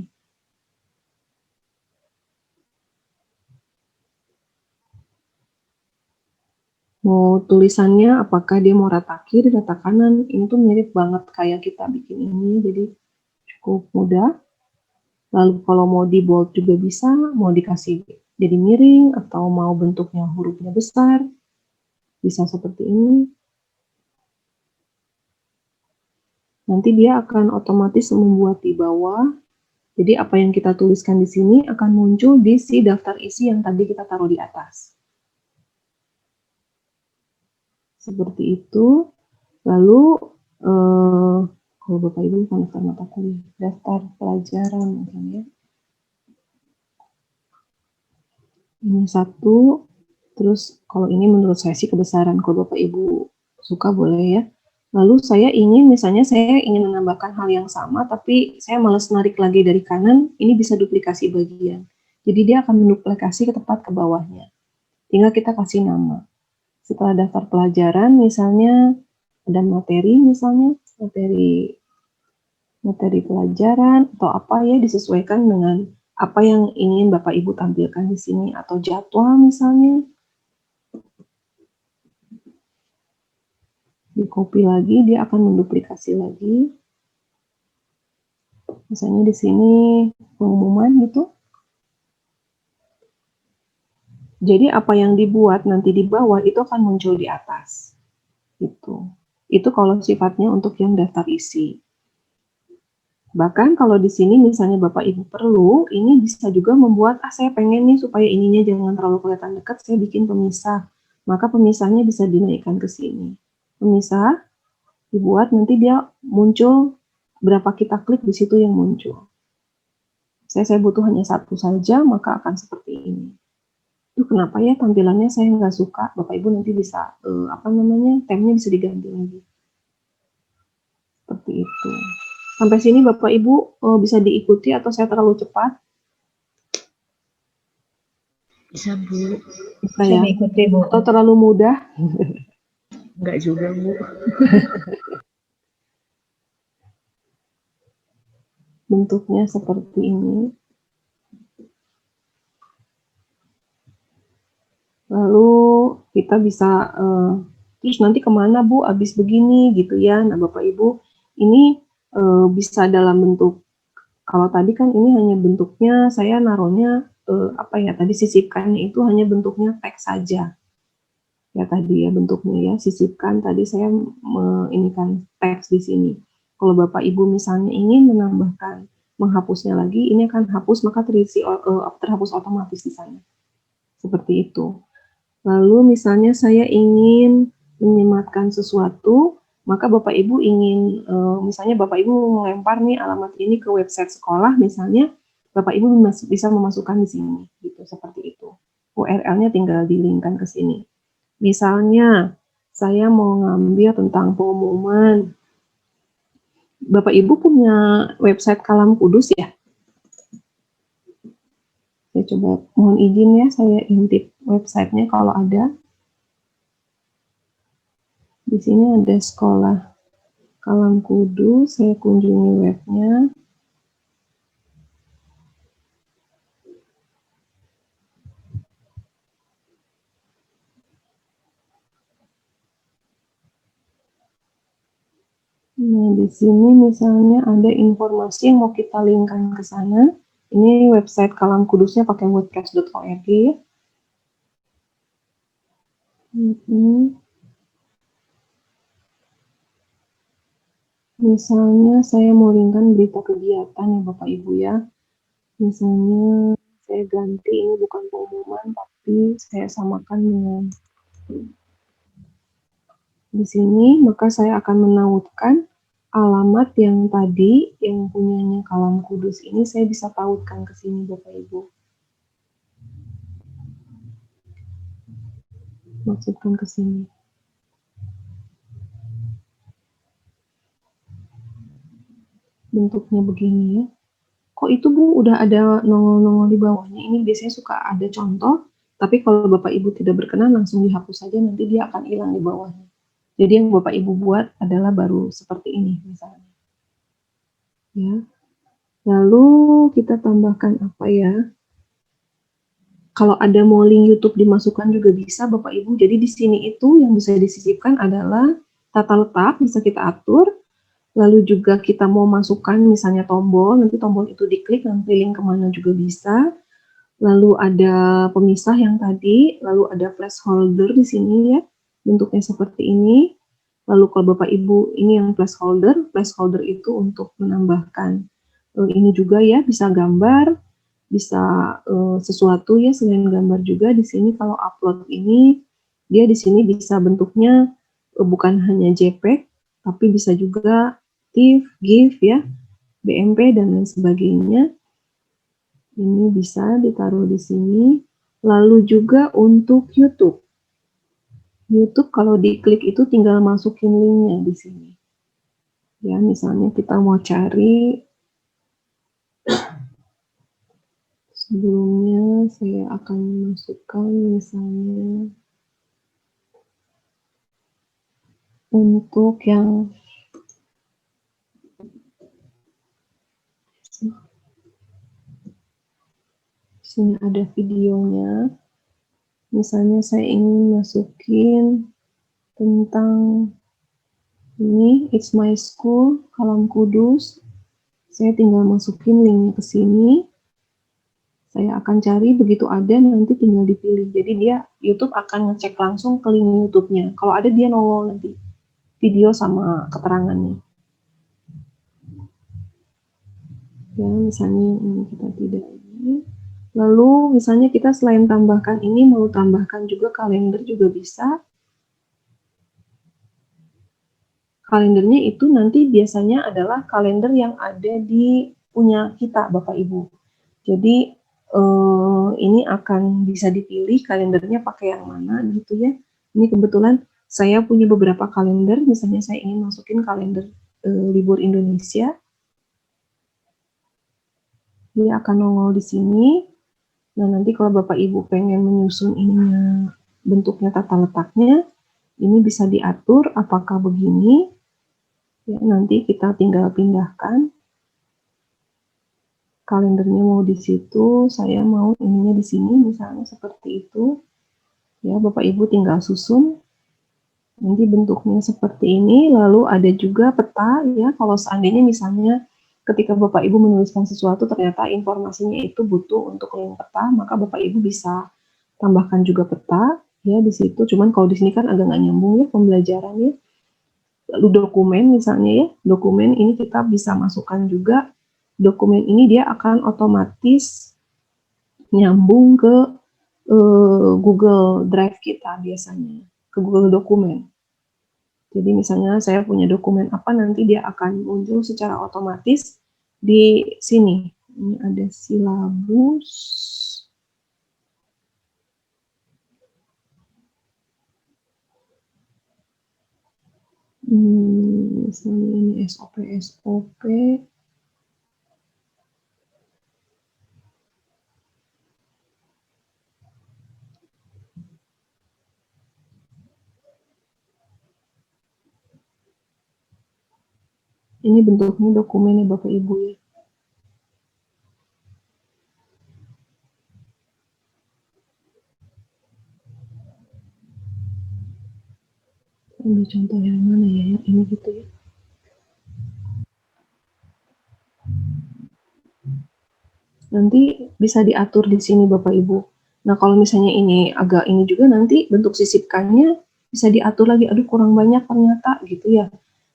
Mau tulisannya apakah dia mau rata kiri, rata kanan, ini tuh mirip banget kayak kita bikin ini, jadi cukup mudah. Lalu kalau mau di bold juga bisa, mau dikasih jadi miring, atau mau bentuknya hurufnya besar, bisa seperti ini. Nanti dia akan otomatis membuat di bawah, jadi apa yang kita tuliskan di sini akan muncul di si daftar isi yang tadi kita taruh di atas. Seperti itu. Lalu kalau Bapak Ibu bukan daftar mata kuliah, daftar pelajaran mungkin ya. Ini satu, terus kalau ini menurut saya sih kebesaran, kalau Bapak Ibu suka boleh ya. Lalu saya ingin, misalnya saya ingin menambahkan hal yang sama, tapi saya malas narik lagi dari kanan, ini bisa duplikasi bagian. Jadi dia akan menduplikasi ke tempat ke bawahnya. Tinggal kita kasih nama. Setelah daftar pelajaran, misalnya ada materi, misalnya materi pelajaran atau apa ya, disesuaikan dengan apa yang ingin Bapak Ibu tampilkan di sini, atau jadwal misalnya. Di copy lagi, dia akan menduplikasi lagi. Misalnya di sini pengumuman gitu. Jadi apa yang dibuat nanti di bawah itu akan muncul di atas. Itu kalau sifatnya untuk yang daftar isi. Bahkan kalau di sini misalnya Bapak Ibu perlu, ini bisa juga membuat, saya pengen nih supaya ininya jangan terlalu kelihatan dekat, saya bikin pemisah. Maka pemisahnya bisa dinaikkan ke sini. Pemisah dibuat, nanti dia muncul, berapa kita klik di situ yang muncul. Saya butuh hanya satu saja, maka akan seperti ini. Itu kenapa ya tampilannya saya nggak suka, Bapak Ibu nanti bisa, temnya bisa diganti lagi. Seperti itu. Sampai sini Bapak Ibu bisa diikuti atau saya terlalu cepat? Bisa, Bu. Bisa ya? diikuti, Bu. Atau terlalu mudah? Enggak juga, Bu. Bentuknya seperti ini. Lalu kita bisa, terus nanti kemana Bu abis begini gitu ya. Nah Bapak Ibu, ini bisa dalam bentuk, kalau tadi kan ini hanya bentuknya, saya naruhnya, tadi sisipkannya itu hanya bentuknya teks saja. Ya tadi ya bentuknya ya, sisipkan, tadi saya inikan teks di sini. Kalau Bapak Ibu misalnya ingin menambahkan, menghapusnya lagi, ini akan hapus, maka terhapus otomatis di sana. Seperti itu. Lalu misalnya saya ingin menyematkan sesuatu, maka Bapak Ibu ingin, misalnya Bapak Ibu melempar nih alamat ini ke website sekolah, misalnya Bapak Ibu bisa memasukkan di sini, gitu, seperti itu. URL-nya tinggal di-link-kan ke sini. Misalnya saya mau ngambil tentang pengumuman, Bapak Ibu punya website Kalam Kudus ya? Saya coba mohon izin ya, saya intip websitenya kalau ada. Di sini ada sekolah Kalam Kudus, saya kunjungi webnya. Nah, di sini misalnya ada informasi yang mau kita linkkan ke sana. Ini website Kalam Kudusnya pakai wordpress.org. Misalnya saya mau linkkan berita kegiatan ya Bapak Ibu ya. Misalnya saya ganti, ini bukan pengumuman, tapi saya samakan dengan di sini, maka saya akan menautkan alamat yang tadi, yang punyanya Kalam Kudus ini, saya bisa tautkan ke sini Bapak Ibu. Masukkan ke sini. Bentuknya begini ya. Kok itu Bu udah ada nongol-nongol di bawahnya? Ini biasanya suka ada contoh, tapi kalau Bapak Ibu tidak berkenan langsung dihapus saja, nanti dia akan hilang di bawahnya. Jadi yang Bapak Ibu buat adalah baru seperti ini misalnya. Ya. Lalu kita tambahkan apa ya? Kalau ada mau link YouTube dimasukkan juga bisa Bapak Ibu. Jadi di sini itu yang bisa disisipkan adalah tata letak, bisa kita atur. Lalu juga kita mau masukkan misalnya tombol, nanti tombol itu diklik, nanti link kemana juga bisa. Lalu ada pemisah yang tadi, lalu ada placeholder di sini ya, bentuknya seperti ini. Lalu kalau Bapak Ibu ini yang placeholder itu untuk menambahkan. Ini juga ya, bisa gambar, bisa sesuatu ya selain gambar juga di sini. Kalau upload ini dia di sini bisa bentuknya bukan hanya JPEG tapi bisa juga TIFF, GIF ya, BMP dan lain sebagainya. Ini bisa ditaruh di sini. Lalu juga untuk YouTube. YouTube kalau diklik itu tinggal masukin linknya di sini. Ya, misalnya kita mau cari. Sebelumnya saya akan masukkan misalnya untuk yang sini ada videonya. Misalnya saya ingin masukin tentang ini, It's My School, Kalam Kudus. Saya tinggal masukin linknya ke sini. Saya akan cari, begitu ada nanti tinggal dipilih. Jadi dia YouTube akan ngecek langsung ke link YouTube-nya. Kalau ada dia nongol nanti video sama keterangannya. Ya, misalnya ini kita tidak ini. Lalu misalnya kita selain tambahkan ini mau tambahkan juga kalender juga bisa. Kalendernya itu nanti biasanya adalah kalender yang ada di punya kita Bapak Ibu. Jadi ini akan bisa dipilih kalendernya pakai yang mana gitu ya. Ini kebetulan saya punya beberapa kalender, misalnya saya ingin masukin kalender libur Indonesia. Dia akan nongol di sini. Nah, nanti kalau Bapak Ibu pengen menyusun ininya, bentuknya tata letaknya, ini bisa diatur apakah begini. Ya, nanti kita tinggal pindahkan. Kalendernya mau di situ, saya mau ininya di sini, misalnya seperti itu. Ya, Bapak Ibu tinggal susun. Nanti bentuknya seperti ini, lalu ada juga peta ya, kalau seandainya misalnya ketika Bapak Ibu menuliskan sesuatu ternyata informasinya itu butuh untuk link peta, maka Bapak Ibu bisa tambahkan juga peta ya di situ. Cuman kalau di sini kan agak nggak nyambung ya pembelajarannya. Lalu dokumen misalnya ya, dokumen ini kita bisa masukkan juga. Dokumen ini dia akan otomatis nyambung ke Google Drive kita biasanya, ke Google Dokumen. Jadi misalnya saya punya dokumen apa, nanti dia akan muncul secara otomatis di sini. Ini ada silabus. Misalnya ini SOP. Ini bentuknya dokumen ya Bapak Ibu ya. Ambil contoh yang mana ya, yang ini gitu ya. Nanti bisa diatur di sini Bapak Ibu. Nah kalau misalnya ini agak ini juga nanti bentuk sisipkannya bisa diatur lagi. Aduh kurang banyak ternyata gitu ya.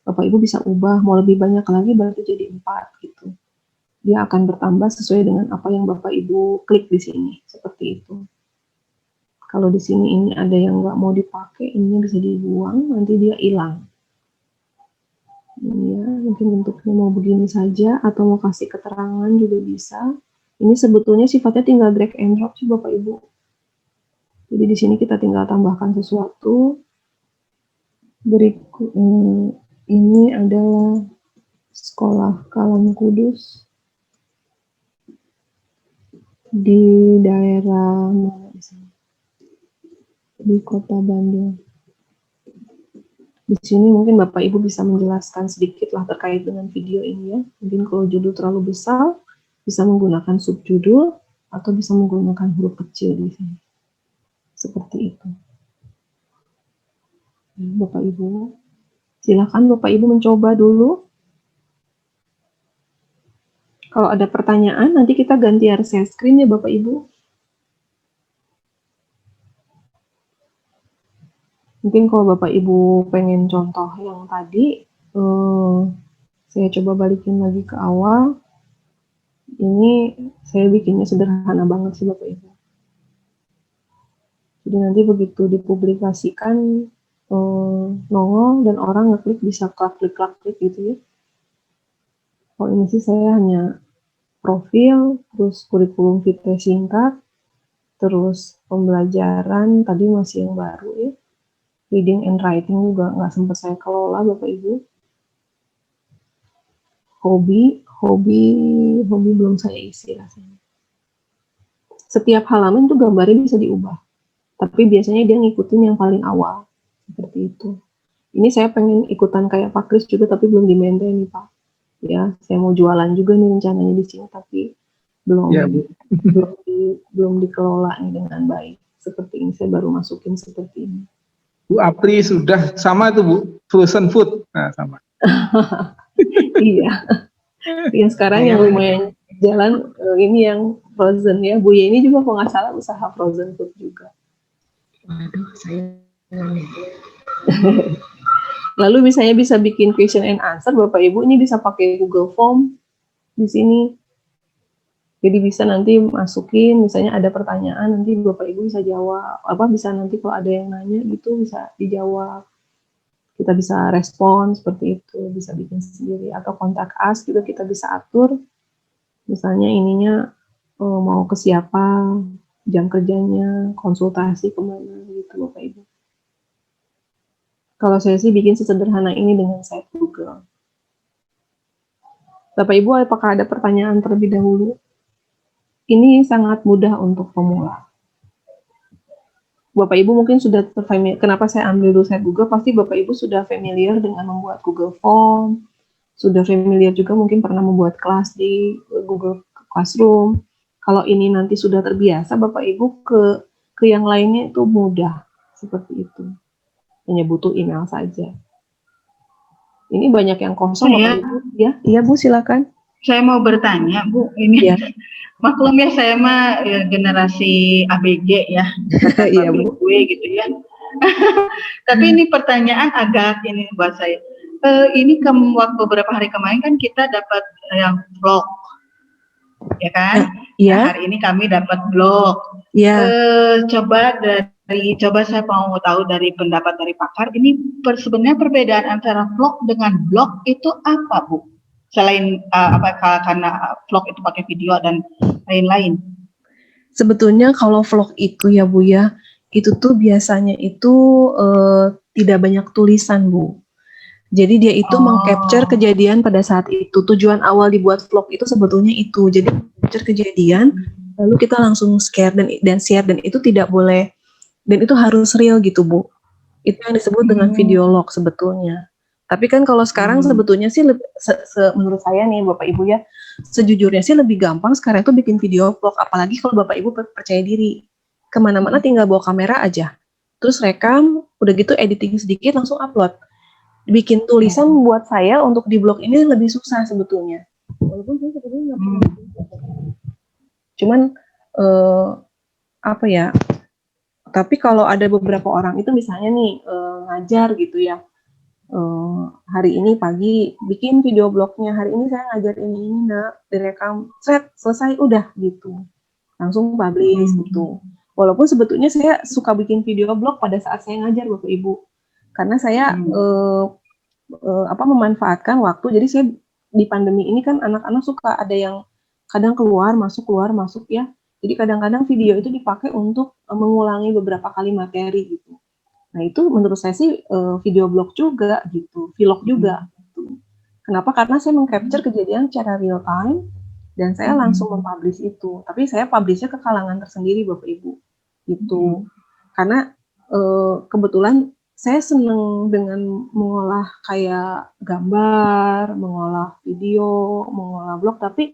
Bapak Ibu bisa ubah, mau lebih banyak lagi berarti jadi 4 gitu. Dia akan bertambah sesuai dengan apa yang Bapak Ibu klik di sini, seperti itu. Kalau di sini ini ada yang nggak mau dipakai, ini bisa dibuang, nanti dia hilang. Ya, mungkin bentuknya mau begini saja, atau mau kasih keterangan juga bisa. Ini sebetulnya sifatnya tinggal drag and drop sih Bapak Ibu. Jadi di sini kita tinggal tambahkan sesuatu. Berikut ini adalah sekolah Kalam Kudus di daerah mana di Kota Bandung. Di sini mungkin Bapak Ibu bisa menjelaskan sedikit lah terkait dengan video ini ya. Mungkin kalau judul terlalu besar bisa menggunakan subjudul atau bisa menggunakan huruf kecil di sini. Seperti itu. Bapak Ibu, silakan Bapak Ibu mencoba dulu. Kalau ada pertanyaan, nanti kita ganti share screen ya Bapak Ibu. Mungkin kalau Bapak Ibu pengen contoh yang tadi, saya coba balikin lagi ke awal. Ini saya bikinnya sederhana banget sih Bapak Ibu. Jadi nanti begitu dipublikasikan, nongol dan orang ngeklik bisa klik gitu ya. Oh ini sih saya hanya profil, terus kurikulum vitae singkat, terus pembelajaran tadi masih yang baru ya. Reading and writing juga nggak sempat saya kelola Bapak Ibu. Hobi belum saya isi rasanya. Setiap halaman itu gambarnya bisa diubah, tapi biasanya dia ngikutin yang paling awal seperti itu. Ini saya pengen ikutan kayak Pak Kris juga, tapi belum di-maintain nih Pak. Ya, saya mau jualan juga nih rencananya di sini, tapi belum Ya, Bu. belum dikelola nih dengan baik. Seperti ini saya baru masukin seperti ini. Bu Apri sudah sama itu Bu, frozen food. Nah, sama. Iya. Yang sekarang yang lumayan jalan ini yang frozen ya. Bu Ye ini juga kalau nggak salah usaha frozen food juga. Waduh, saya Lalu misalnya bisa bikin question and answer, Bapak Ibu ini bisa pakai Google Form di sini. Jadi bisa nanti masukin, misalnya ada pertanyaan, nanti Bapak Ibu bisa jawab. Bisa nanti kalau ada yang nanya gitu bisa dijawab. Kita bisa respon seperti itu, bisa bikin sendiri. Atau kontak us juga kita bisa atur. Misalnya ininya mau ke siapa, jam kerjanya, konsultasi kemana gitu Bapak Ibu. Kalau saya sih bikin sesederhana ini dengan site Google. Bapak Ibu, apakah ada pertanyaan terlebih dahulu? Ini sangat mudah untuk pemula. Bapak Ibu mungkin sudah familiar. Kenapa saya ambil dulu site Google? Pasti Bapak Ibu sudah familiar dengan membuat Google Form, sudah familiar juga mungkin pernah membuat kelas di Google Classroom. Kalau ini nanti sudah terbiasa, Bapak Ibu ke yang lainnya itu mudah seperti itu. Hanya butuh email saja. Ini banyak yang kosong, Bapak Ibu. Ya, iya Bu, silakan. Saya mau bertanya, Bu. Ini Ya. maklum ya, saya mah generasi ABG ya, Iya Bu. gue gitu ya. Tapi ini pertanyaan agak ini buat saya. Ini waktu beberapa hari kemarin kan kita dapat yang vlog, ya kan? Iya. Nah, hari ini kami dapat blog. Iya. Coba saya mau tahu dari pendapat dari pakar, ini sebenarnya perbedaan antara vlog dengan blog itu apa, Bu? Selain karena vlog itu pakai video dan lain-lain. Sebetulnya kalau vlog itu ya Bu ya, itu tuh biasanya itu tidak banyak tulisan Bu. Jadi dia itu meng-capture kejadian pada saat itu. Tujuan awal dibuat vlog itu sebetulnya itu. Jadi capture kejadian, lalu kita langsung share dan share, dan itu tidak boleh, dan itu harus real gitu Bu. Itu yang disebut dengan video log sebetulnya. Tapi kan kalau sekarang sebetulnya sih menurut saya nih Bapak Ibu ya, sejujurnya sih lebih gampang sekarang itu bikin video vlog, apalagi kalau Bapak Ibu percaya diri. Kemana-mana tinggal bawa kamera aja, terus rekam, udah gitu editing sedikit langsung upload. Bikin tulisan buat saya untuk di blog ini lebih susah sebetulnya. Walaupun saya sebetulnya nggak pernah bikin. Cuman apa ya? Tapi kalau ada beberapa orang itu misalnya nih ngajar gitu ya. Hari ini pagi bikin video blognya, hari ini saya ngajar ini nak, direkam, selesai udah gitu, langsung publish gitu. Walaupun sebetulnya saya suka bikin video blog pada saat saya ngajar Bapak Ibu, karena saya memanfaatkan waktu. Jadi saya di pandemi ini kan anak-anak suka ada yang kadang keluar masuk ya. Jadi kadang-kadang video itu dipakai untuk mengulangi beberapa kali materi gitu. Nah itu menurut saya sih video blog juga gitu, vlog juga. Gitu. Kenapa? Karena saya meng-capture kejadian secara real time dan saya langsung mempublish itu. Tapi saya publishnya ke kalangan tersendiri Bapak Ibu, gitu. Karena kebetulan saya senang dengan mengolah kayak gambar, mengolah video, mengolah blog. Tapi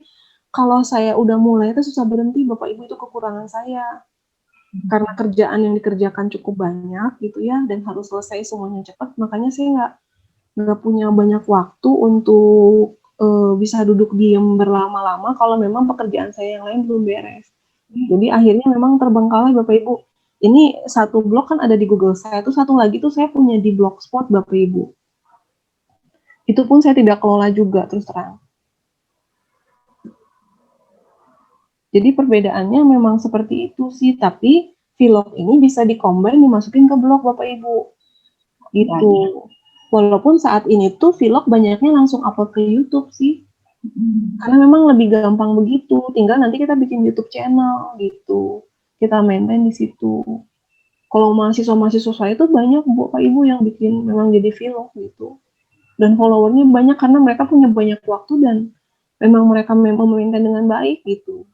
kalau saya udah mulai itu susah berhenti, Bapak Ibu, itu kekurangan saya. Karena kerjaan yang dikerjakan cukup banyak gitu ya, dan harus selesai semuanya cepat, makanya saya nggak punya banyak waktu untuk bisa duduk diam berlama-lama kalau memang pekerjaan saya yang lain belum beres. Jadi akhirnya memang terbengkalai, Bapak Ibu. Ini satu blog kan ada di Google saya, tuh satu lagi tuh saya punya di Blogspot, Bapak Ibu. Itu pun saya tidak kelola juga, terus terang. Jadi perbedaannya memang seperti itu sih, tapi vlog ini bisa di-combine dimasukin ke blog, Bapak Ibu. Gitu. Walaupun saat ini tuh vlog banyaknya langsung upload ke YouTube sih. Karena memang lebih gampang begitu, tinggal nanti kita bikin YouTube channel gitu. Kita maintain di situ. Kalau mahasiswa-mahasiswa saya itu banyak Bapak Ibu yang bikin memang jadi vlog gitu. Dan followernya banyak karena mereka punya banyak waktu dan memang mereka memaintain dengan baik gitu.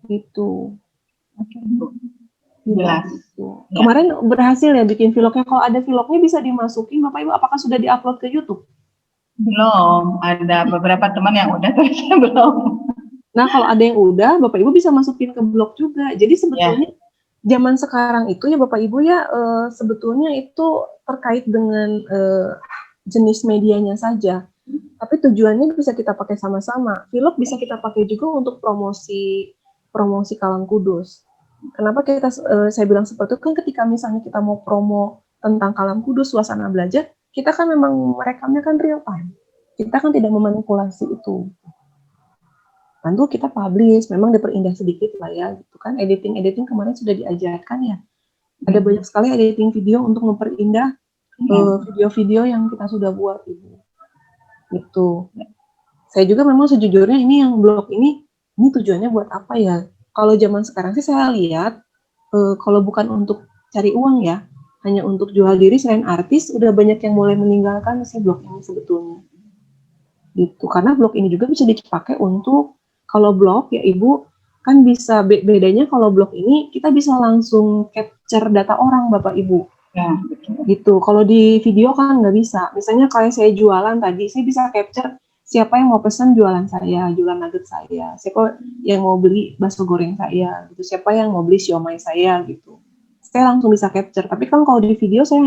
Gitu. Oke, Bu. Jelas. Gitu. Ya. Kemarin berhasil ya bikin vlognya. Kalau ada vlognya bisa dimasukin, Bapak Ibu, apakah sudah diupload ke YouTube? Belum, ada beberapa teman yang udah, tapi saya belum. Nah, kalau ada yang udah, Bapak Ibu bisa masukin ke blog juga. Jadi sebetulnya zaman sekarang itu ya Bapak Ibu ya, sebetulnya itu terkait dengan jenis medianya saja. Tapi tujuannya bisa kita pakai sama-sama. Vlog bisa kita pakai juga untuk promosi Kalang Kudus. Kenapa saya bilang seperti itu? Kan ketika misalnya kita mau promo tentang Kalang Kudus, suasana belajar, kita kan memang merekamnya kan real time. Kita kan tidak memanipulasi itu. Tentu kita publish, memang diperindah sedikit lah ya, gitu kan. Editing kemarin sudah diajarkan ya. Ada banyak sekali editing video untuk memperindah video-video yang kita sudah buat, Ibu. Gitu. Saya juga memang sejujurnya ini yang blog ini tujuannya buat apa ya? Kalau zaman sekarang sih saya lihat, kalau bukan untuk cari uang ya, hanya untuk jual diri selain artis, udah banyak yang mulai meninggalkan si blog ini sebetulnya. Gitu. Karena blog ini juga bisa dipakai untuk, kalau blog ya Ibu, kan bisa bedanya kalau blog ini kita bisa langsung capture data orang, Bapak Ibu. Ya, betul. Gitu. Kalau di video kan nggak bisa. Misalnya kalau saya jualan tadi, saya bisa capture siapa yang mau pesan jualan saya, jualan nugget saya, siapa yang mau beli bakso goreng saya, gitu. Siapa yang mau beli siomay saya, gitu. Saya langsung bisa capture. Tapi kan kalau di video saya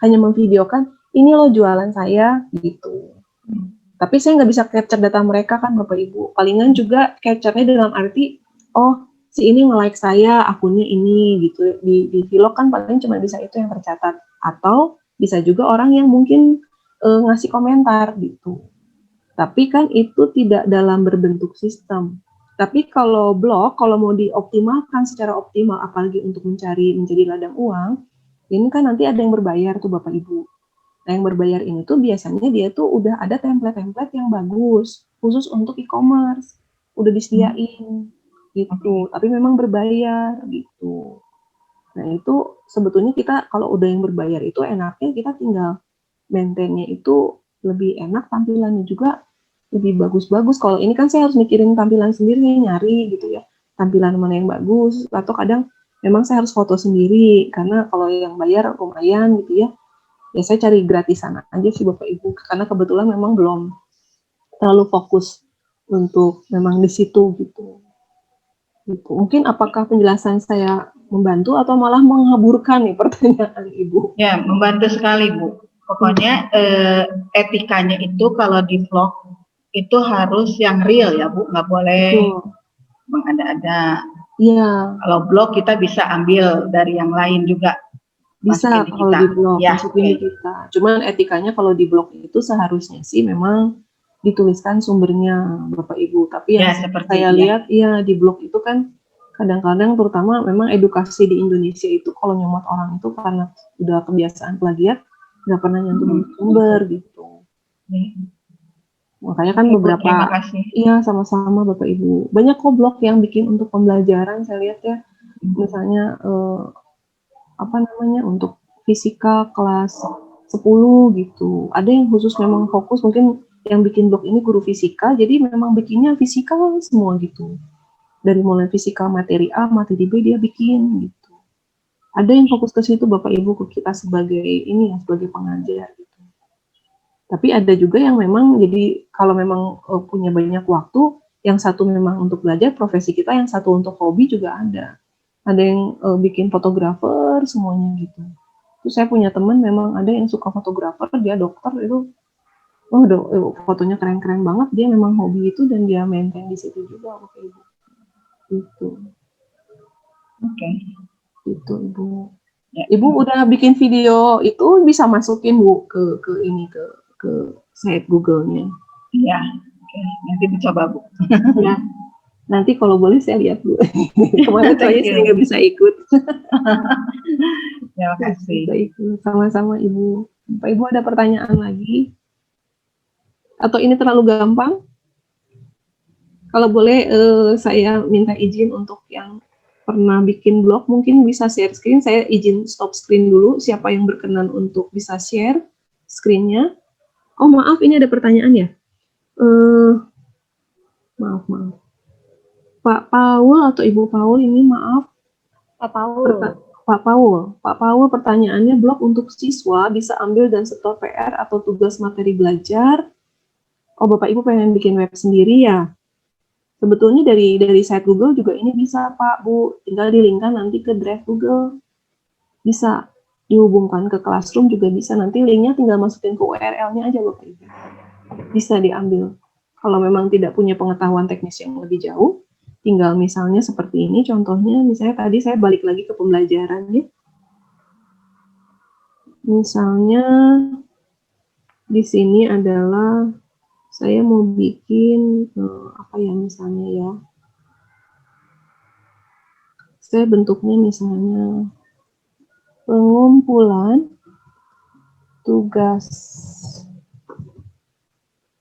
hanya memvideokan ini loh jualan saya, gitu. Tapi saya nggak bisa capture data mereka kan Bapak Ibu. Palingan juga capture-nya dalam arti, oh si ini nge-like saya, akunnya ini gitu. Di vlog kan paling cuma bisa itu yang tercatat. Atau bisa juga orang yang mungkin ngasih komentar gitu. Tapi kan itu tidak dalam berbentuk sistem. Tapi kalau blog, kalau mau dioptimalkan secara optimal, apalagi untuk menjadi ladang uang, ini kan nanti ada yang berbayar tuh Bapak Ibu. Nah yang berbayar ini tuh biasanya dia tuh udah ada template-template yang bagus, khusus untuk e-commerce. Udah disediain. Gitu, tapi memang berbayar gitu. Nah itu sebetulnya kita kalau udah yang berbayar itu enaknya kita tinggal maintain-nya itu lebih enak, tampilannya juga lebih bagus-bagus. Kalau ini kan saya harus mikirin tampilan sendiri, nyari gitu ya, tampilan mana yang bagus, atau kadang memang saya harus foto sendiri, karena kalau yang bayar lumayan gitu ya, ya saya cari gratisan aja sih Bapak Ibu, karena kebetulan memang belum terlalu fokus untuk memang di situ gitu. Gitu. Mungkin apakah penjelasan saya membantu atau malah menghaburkan nih pertanyaan Ibu? Ya, membantu sekali Bu. Pokoknya etikanya itu kalau di vlog itu harus yang real ya Bu, nggak boleh mengada-ada. Iya. Kalau blog kita bisa ambil dari yang lain juga. Bisa kalau di blog, ya, masukin di kita. Cuman etikanya kalau di blog itu seharusnya sih memang dituliskan sumbernya Bapak Ibu. Tapi yang saya lihat ya di blog itu kan kadang-kadang terutama memang edukasi di Indonesia itu kalau nyomot orang itu karena udah kebiasaan plagiat, nggak pernah nyantumin sumber gitu. Makanya kan beberapa, iya sama-sama Bapak Ibu. Banyak kok blog yang bikin untuk pembelajaran saya lihat ya. Misalnya untuk fisika kelas 10 gitu. Ada yang khusus memang fokus, mungkin yang bikin blog ini guru fisika, jadi memang bikinnya fisika semua gitu. Dari mulai fisika materi A, materi B dia bikin gitu. Ada yang fokus ke situ Bapak Ibu, ke kita sebagai sebagai pengajar gitu. Tapi ada juga yang memang jadi kalau memang punya banyak waktu, yang satu memang untuk belajar profesi kita, yang satu untuk hobi juga ada yang bikin fotografer semuanya gitu. Terus saya punya teman memang ada yang suka fotografer, dia dokter itu, fotonya keren-keren banget, dia memang hobi itu dan dia maintain di situ juga Bapak Ibu. Gitu. Oke. Itu Ibu. Ya. Ibu udah bikin video itu bisa masukin Bu ke site Google-nya. Iya. Oke, nanti dicoba Bu. Ya. Nanti kalau boleh saya lihat Bu. Kemarin saya nggak bisa ikut. Terima kasih. Bisa ikut. Sama-sama Ibu. Bapak Ibu ada pertanyaan lagi? Atau ini terlalu gampang? Kalau boleh saya minta izin untuk yang pernah bikin blog mungkin bisa share screen. Saya izin stop screen dulu. Siapa yang berkenan untuk bisa share screen-nya? Oh maaf, ini ada pertanyaan ya. Maaf. Pak Paul atau Ibu Paul ini maaf. Pak Paul. Pak Paul pertanyaannya, blog untuk siswa bisa ambil dan setor PR atau tugas materi belajar. Oh Bapak Ibu pengen bikin web sendiri ya? Sebetulnya dari site Google juga ini bisa Pak Bu, tinggal di-linkkan nanti ke Drive Google. Bisa dihubungkan ke Classroom juga bisa, nanti linknya tinggal masukin ke URL-nya aja Bapak Ibu. Bisa diambil. Kalau memang tidak punya pengetahuan teknis yang lebih jauh, tinggal misalnya seperti ini contohnya, misalnya tadi saya balik lagi ke pembelajaran ya. Misalnya di sini adalah saya mau bikin apa ya misalnya ya. Saya bentuknya misalnya pengumpulan tugas.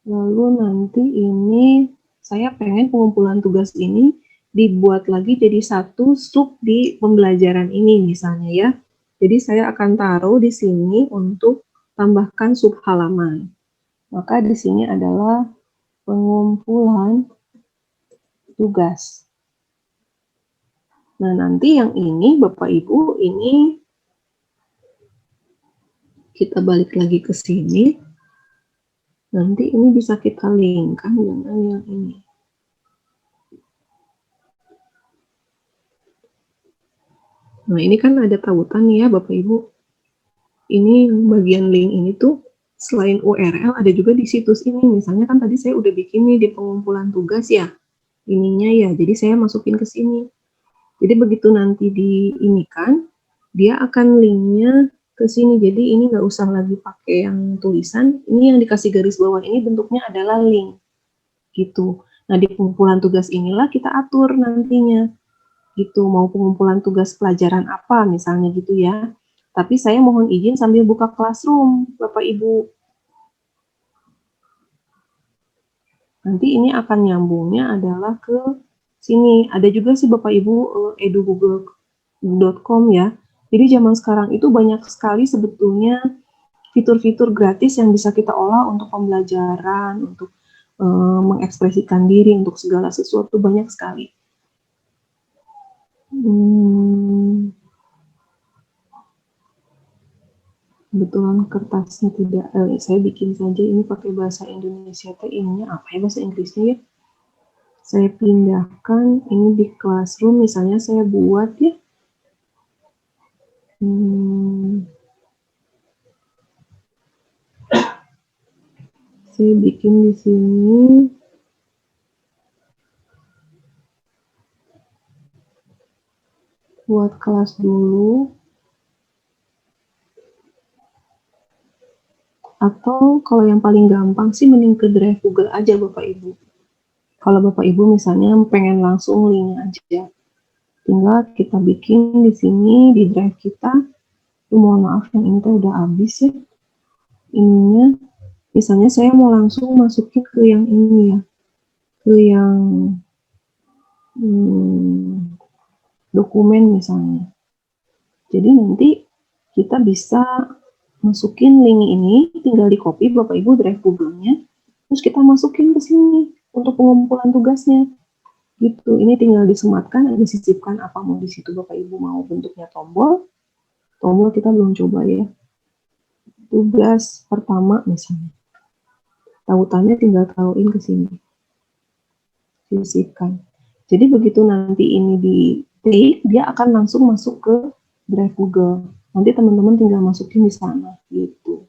Lalu nanti ini saya pengen pengumpulan tugas ini dibuat lagi jadi satu sub di pembelajaran ini misalnya ya. Jadi saya akan taruh di sini untuk tambahkan sub halaman. Maka di sini adalah pengumpulan tugas. Nah, nanti yang ini Bapak Ibu ini kita balik lagi ke sini. Nanti ini bisa kita linkkan dengan yang ini. Nah, ini kan ada tautan nih ya Bapak Ibu. Ini bagian link ini tuh selain URL ada juga di situs ini. Misalnya kan tadi saya udah bikin nih di pengumpulan tugas ya. Ininya ya, jadi saya masukin ke sini. Jadi begitu nanti di ini kan, dia akan linknya ke sini. Jadi ini nggak usah lagi pakai yang tulisan. Ini yang dikasih garis bawah ini bentuknya adalah link. Gitu. Nah, di pengumpulan tugas inilah kita atur nantinya. Gitu, mau pengumpulan tugas pelajaran apa misalnya gitu ya. Tapi saya mohon izin sambil buka Classroom, Bapak Ibu. Nanti ini akan nyambungnya adalah ke sini. Ada juga sih Bapak Ibu edugoogle.com ya. Jadi zaman sekarang itu banyak sekali sebetulnya fitur-fitur gratis yang bisa kita olah untuk pembelajaran, untuk mengekspresikan diri, untuk segala sesuatu banyak sekali. Kebetulan kertasnya tidak, saya bikin saja ini pakai bahasa Indonesia, ininya apa ya bahasa Inggrisnya ya. Saya pindahkan ini di Classroom, misalnya saya buat ya. Saya bikin di sini. Buat kelas dulu. Atau kalau yang paling gampang sih mending ke Drive Google aja Bapak Ibu. Kalau Bapak Ibu misalnya pengen langsung link aja, tinggal kita bikin di sini di Drive kita. Mohon maaf yang ini tuh udah habis ya. Ininya, misalnya saya mau langsung masukin ke yang ini ya, ke yang dokumen misalnya. Jadi nanti kita bisa masukin link ini, tinggal di copy Bapak Ibu Drive Google-nya, terus kita masukin ke sini untuk pengumpulan tugasnya. Gitu, ini tinggal disematkan, disisipkan apa mau di situ Bapak Ibu mau bentuknya tombol kita belum coba ya. Tugas pertama misalnya, tautannya tinggal taruhin ke sini. sisipkan. Jadi begitu nanti ini di take, dia akan langsung masuk ke Drive Google. Nanti teman-teman tinggal masukin di sana, gitu.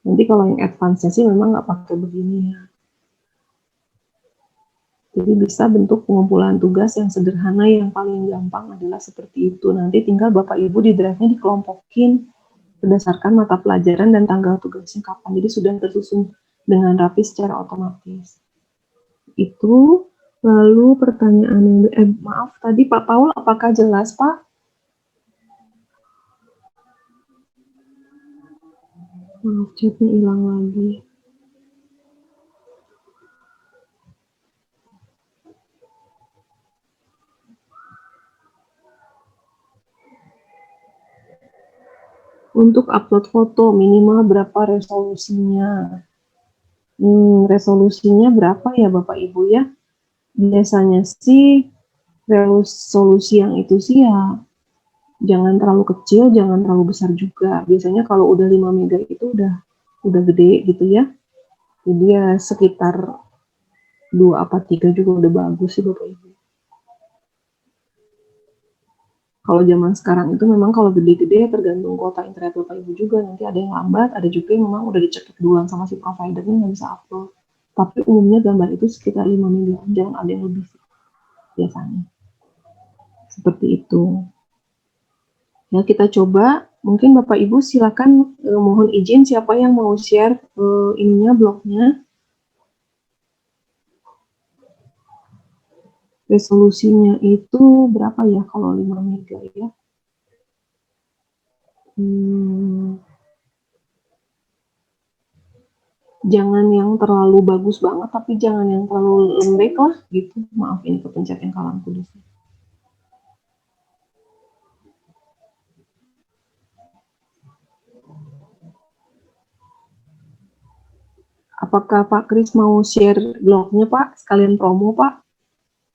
Nanti kalau yang advance sih memang nggak pakai begini ya. Jadi bisa bentuk pengumpulan tugas yang sederhana, yang paling gampang adalah seperti itu. Nanti tinggal Bapak Ibu di drive-nya dikelompokin berdasarkan mata pelajaran dan tanggal tugasnya kapan. Jadi sudah tersusun dengan rapi secara otomatis. Itu. Lalu pertanyaan yang maaf tadi Pak Paul, apakah jelas Pak? Maaf, chatnya hilang lagi. Untuk upload foto minimal berapa resolusinya? Resolusinya berapa ya Bapak Ibu ya? Biasanya sih resolusi yang itu sih ya jangan terlalu kecil, jangan terlalu besar juga. Biasanya kalau udah 5 mega itu udah gede gitu ya. Jadi ya sekitar 2 apa 3 juga udah bagus sih Bapak Ibu. Kalau zaman sekarang itu memang kalau gede-gede tergantung kuota internet Bapak Ibu juga. Nanti ada yang lambat, ada juga yang memang udah dicekik duluan sama si providernya nggak bisa upload. Tapi umumnya gambar itu sekitar 5 mega, jangan ada yang lebih biasanya. Seperti itu. Ya kita coba, mungkin Bapak Ibu silakan mohon izin siapa yang mau share blognya. Resolusinya itu berapa ya kalau 5 mega ya? Jangan yang terlalu bagus banget, tapi jangan yang terlalu lembek lah, gitu. Maaf, ini kepencet yang kalanku di sini. Apakah Pak Kris mau share blognya Pak, sekalian promo Pak?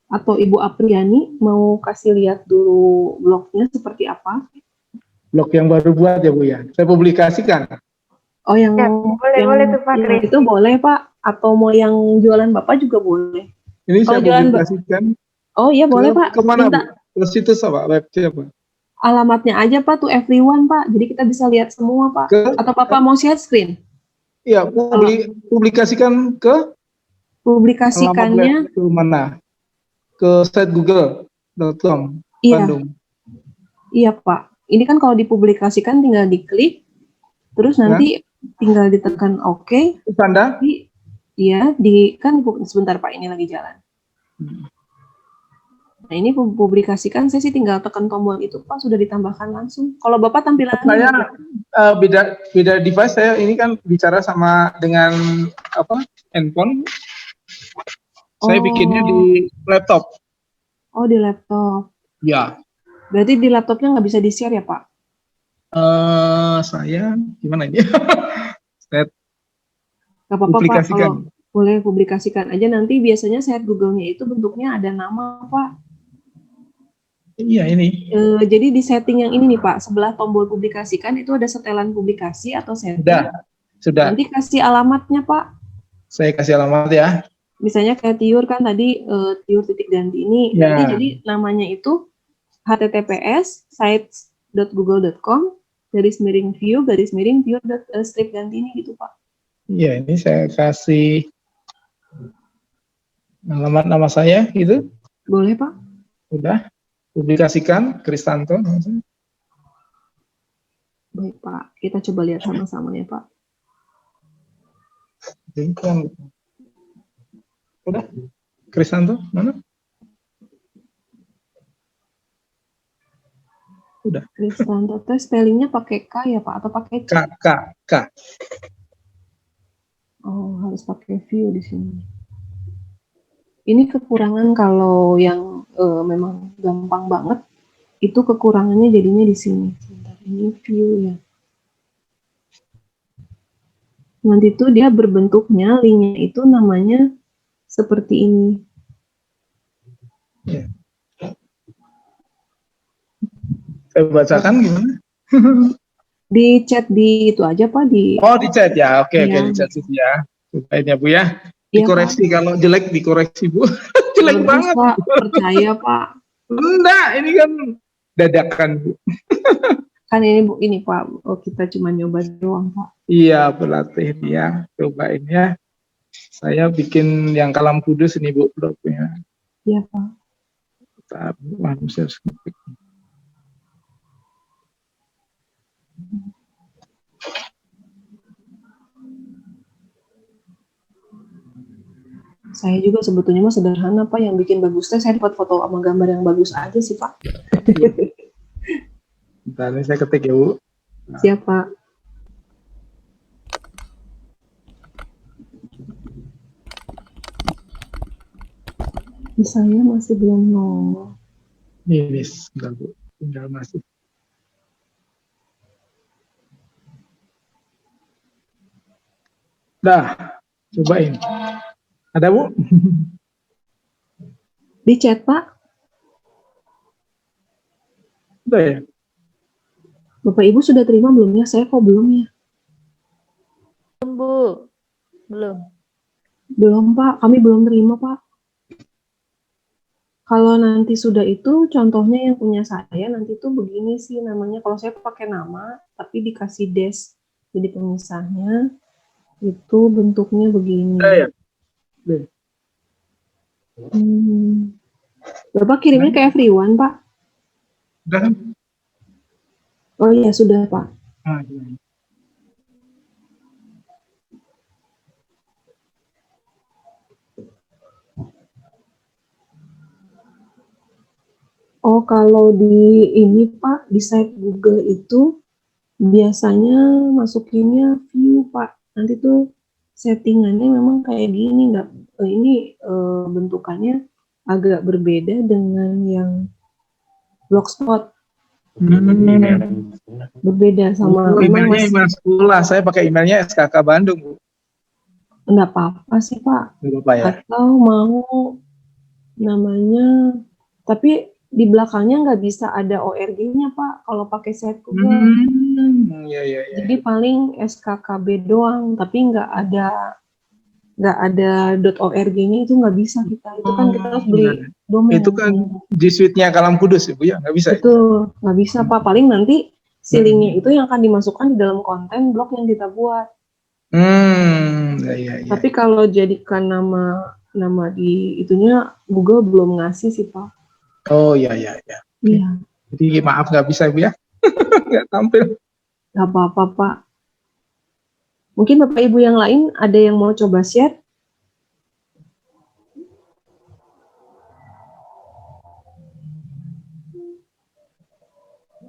Atau Ibu Apriani mau kasih lihat dulu blognya seperti apa? Blog yang baru buat ya Bu ya, saya publikasikan. Oh yang Ya, boleh tuh Pak Kris. itu boleh Pak, atau mau yang jualan Bapak juga boleh. Ini saya jualan publikasikan. Oh iya boleh Pak. Kemana Minta Bu? Ke situs apa? Webnya apa? alamatnya aja Pak, to everyone Pak. Jadi kita bisa lihat semua Pak. Atau Bapak mau share screen? Iya, publikasikan ke Publikasikannya ke mana? Ke site google.com Bandung. Iya Pak. Ini kan kalau dipublikasikan tinggal diklik, terus nanti tinggal ditekan OK. Tanda? Iya, kan sebentar Pak, ini lagi jalan. Nah ini publikasikan, saya sih tinggal tekan tombol itu Pak, sudah ditambahkan langsung. Kalau Bapak tampilan saya beda device, saya ini kan bicara sama dengan handphone. Saya bikinnya di laptop. Oh di laptop. Ya. Berarti di laptopnya nggak bisa di-share ya Pak? Saya gimana ini? Saya Gak apa-apa Pak, kalau publikasikan. boleh publikasikan aja. Nanti biasanya share Google-nya itu bentuknya ada nama Pak. Iya ini. Jadi di setting yang ini nih Pak, sebelah tombol publikasikan itu ada setelan publikasi atau setting. Sudah. Nanti kasih alamatnya Pak. Saya kasih alamat ya. Misalnya kayak Tiur kan tadi Tiur titik ganti ini. Ya. Nanti jadi namanya itu https://sites.google.com /view/Tiur.strip ganti ini gitu Pak. Iya, ini saya kasih alamat nama saya gitu. Boleh Pak? Udah. Publikasikan Kristanto. Baik Pak, kita coba lihat sama-sama ya Pak. Udah. Kristanto mana? Udah. Kristanto spellingnya pakai K ya Pak atau pakai C? K. Oh, harus pakai view di sini. Ini kekurangan kalau yang memang gampang banget, itu kekurangannya jadinya di sini. Sebentar, ini view ya. Nanti tuh dia berbentuknya, linknya itu namanya seperti ini. Ya. Saya bacakan gimana? Di chat di itu aja Pak di. Oh di chat ya, oke, di chat ya. Cobain ya Bu ya. Iya, Pak. Dikoreksi kalau jelek dikoreksi Bu. Jelek Bagus, banget. Pak. Percaya, Pak. Enggak, ini kan dadakan Bu. Kan ini Bu, ini Pak, kita cuma nyoba doang, Pak. Iya, berlatih ya. Cobain ya. Saya bikin yang Kalam Kudus ini Bu blognya. Iya, Pak. Manusia Saya juga sebetulnya mah sederhana, Pak. Yang bikin bagus teh saya dapat foto sama gambar yang bagus aja sih, Pak. Bentar, ini saya ketik ya Bu. Siap, Pak. Saya masih belum nongol. Ini sebentar Bu. Tinggal masuk. Dah, cobain. Ada Bu? Di chat, Pak. Udah ya? Bapak Ibu sudah terima belum ya? Saya kok belum ya? Bu, belum. Belum, Pak. Kami belum terima, Pak. Kalau nanti sudah itu, contohnya yang punya saya nanti tuh begini sih namanya. Kalau saya pakai nama, tapi dikasih dash. Jadi pemisahnya itu bentuknya begini. Udah ya? Bapak kirimnya ke everyone, Pak? Udah kan? Oh iya, sudah, Pak. Nah, gini. Oh, kalau di ini, Pak, di site Google itu biasanya masukinnya view, Pak. Nanti tuh settingannya memang kayak gini, nggak bentukannya agak berbeda dengan yang Blogspot. Berbeda sama Emailnya email sekolah. Saya pakai emailnya SKK Bandung Bu. Enggak apa-apa sih, Pak. Nggak apa ya? Atau mau namanya, tapi di belakangnya nggak bisa ada ORG-nya, Pak, kalau pakai site Google. Iya, iya, iya. Jadi paling SKKB doang, tapi nggak ada .org-nya itu nggak bisa kita. Itu kan kita harus beli domain. Itu kan G Suite-nya Kalam Kudus ya Bu ya? Nggak bisa ya? Betul, nggak bisa, Pak. Paling nanti si linknya itu yang akan dimasukkan di dalam konten blog yang kita buat. Iya, iya, iya. Tapi kalau jadikan nama di itunya Google belum ngasih sih, Pak. Oh iya, iya, iya. Iya. Jadi maaf nggak bisa Bu ya? Nggak tampil. Nggak apa-apa, Pak. Mungkin Bapak Ibu yang lain ada yang mau coba share?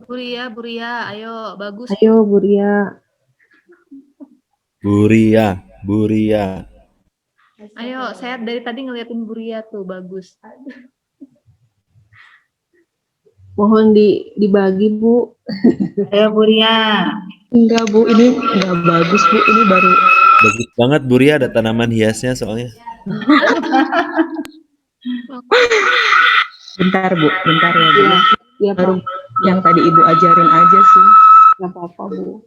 Buria, ayo, bagus. Ayo, Bu Ria. Buria. Ayo, saya dari tadi ngeliatin Buria tuh, bagus. Mohon dibagi, Bu. Ayo Buria. Enggak Bu, ini enggak bagus Bu, ini baru. Bagus banget Buria, ada tanaman hiasnya soalnya. Bentar Bu, bentar ya Bu. Ya, Baru Pak. yang tadi Ibu ajarin aja sih. Nggak apa-apa, Bu.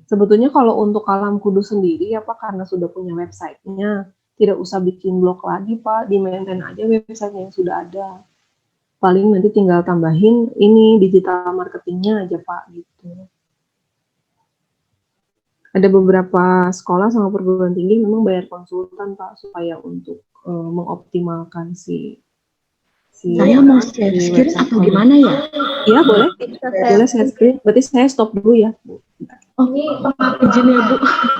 Sebetulnya kalau untuk Kalam Kudus sendiri ya Pak, karena sudah punya websitenya, tidak usah bikin blog lagi Pak, di-maintain aja websitenya yang sudah ada. Paling nanti tinggal tambahin ini digital marketingnya aja Pak, gitu. Ada beberapa sekolah sama perguruan tinggi memang bayar konsultan Pak, supaya untuk mengoptimalkan si Saya mau share screen atau gimana ya? Iya boleh, boleh share screen. Berarti saya stop dulu ya, Bu. Oh, izin ya Bu.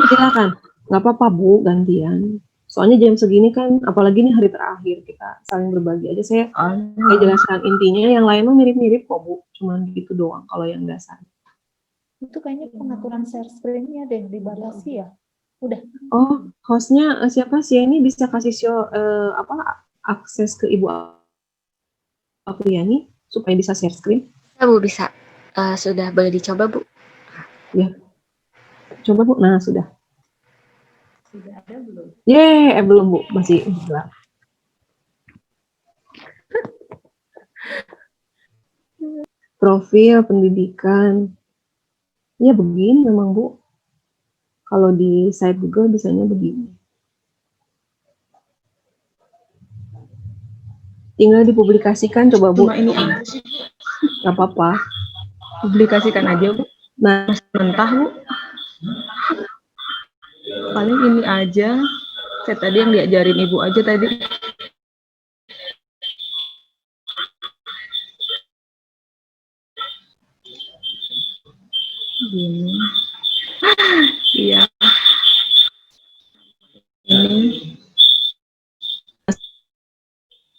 Silakan, nggak apa-apa Bu, gantian. Soalnya jam segini kan, apalagi ini hari terakhir, kita saling berbagi aja. Saya jelaskan intinya, yang lain mah mirip-mirip kok Bu, cuman gitu doang kalau yang dasar. Itu kayaknya pengaturan share screen-nya deh dibatasi ya. Udah. Oh, hostnya siapa sih ini bisa kasih show akses ke Ibu Apriani supaya bisa share screen? Ya Bu, bisa. Sudah boleh dicoba Bu? Ya. Coba Bu. Nah, sudah. Sudah ada belum? Belum Bu, masih gelap. Profil pendidikan. Ya begini memang Bu. Kalau di site Google bisanya begini. Tinggal dipublikasikan coba Bu. Cuma ini aja sih, Gak apa-apa. publikasikan aja Bu. Nah, Mentah Bu, paling ini aja. Saya tadi yang diajarin Ibu aja tadi. Gini. Iya, ini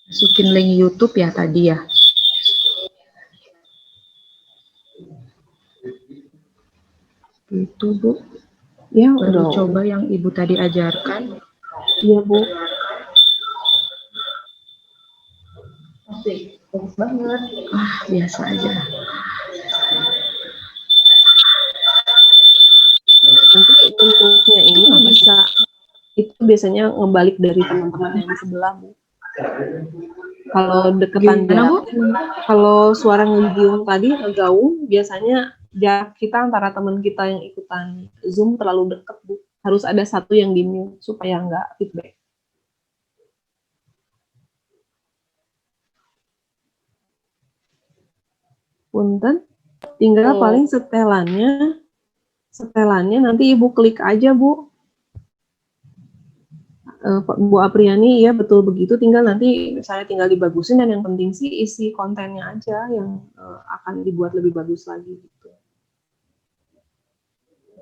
masukin link YouTube ya tadi ya. Itu Bu, ya baru udah. coba yang Ibu tadi ajarkan. Iya Bu. Bagus banget. Ah, biasa aja. Nanti bentuknya ini bisa, itu biasanya ngebalik dari teman-teman yang di sebelah Bu. Kalau deketan Gimana Bu? kalau suara ngegiung tadi ngegaung, biasanya jarak kita antara teman kita yang ikutan Zoom terlalu deket Bu. Harus ada satu yang di mute supaya nggak feedback. Punten, tinggal paling setelannya nanti Ibu klik aja Bu. Bu Apriani, ya betul begitu, tinggal nanti saya tinggal dibagusin, dan yang penting sih isi kontennya aja yang akan dibuat lebih bagus lagi gitu.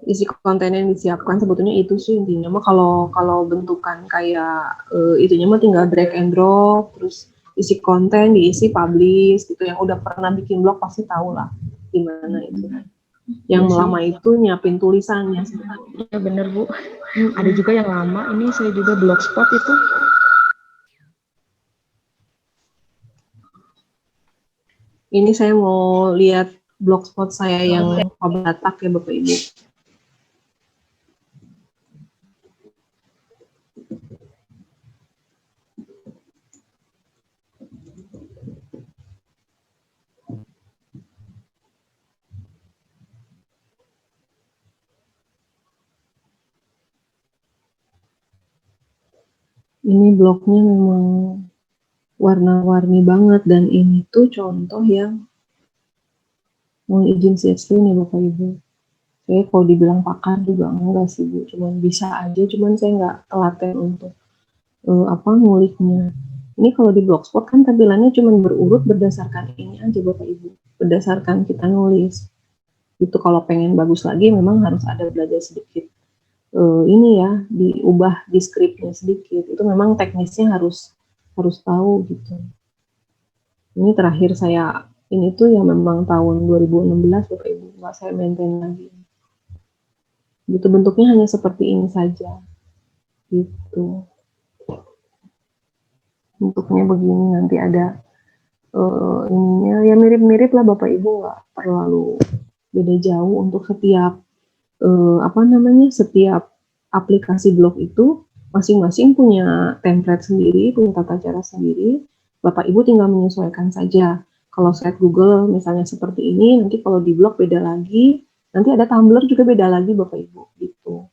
Isi konten yang disiapkan sebetulnya itu sih intinya mah. Kalau bentukan kayak itunya mah tinggal drag and drop, terus isi konten diisi publish gitu. Yang udah pernah bikin blog pasti tahu lah gimana itu. Yang lama itu nyiapin tulisannya sebenarnya. Ya bener Bu. Ada juga yang lama, ini saya juga blogspot itu. Ini saya mau lihat blogspot saya yang Batak ya Bapak Ibu. Ini blognya memang warna-warni banget, dan ini tuh contoh yang mau izin CSV nih Bapak Ibu. Saya kalau dibilang pakar juga enggak sih Bu, cuman bisa aja, cuman saya nggak telaten untuk nguliknya. Ini kalau di blogspot kan tampilannya cuman berurut berdasarkan ini aja Bapak Ibu, berdasarkan kita nulis. Itu kalau pengen bagus lagi memang harus ada belajar sedikit. Ini ya, diubah di scriptnya sedikit. Itu memang teknisnya harus tahu gitu. Ini terakhir saya ini tuh yang memang tahun 2016 Bapak Ibu, nggak saya maintain lagi. Gitu, bentuknya hanya seperti ini saja. Gitu. Bentuknya begini, nanti ada ininya ya mirip-mirip lah Bapak Ibu, nggak terlalu beda jauh untuk setiap setiap aplikasi blog itu masing-masing punya template sendiri, punya tata cara sendiri. Bapak Ibu tinggal menyesuaikan saja. Kalau site Google misalnya seperti ini, nanti kalau di blog beda lagi, nanti ada Tumblr juga beda lagi Bapak Ibu gitu.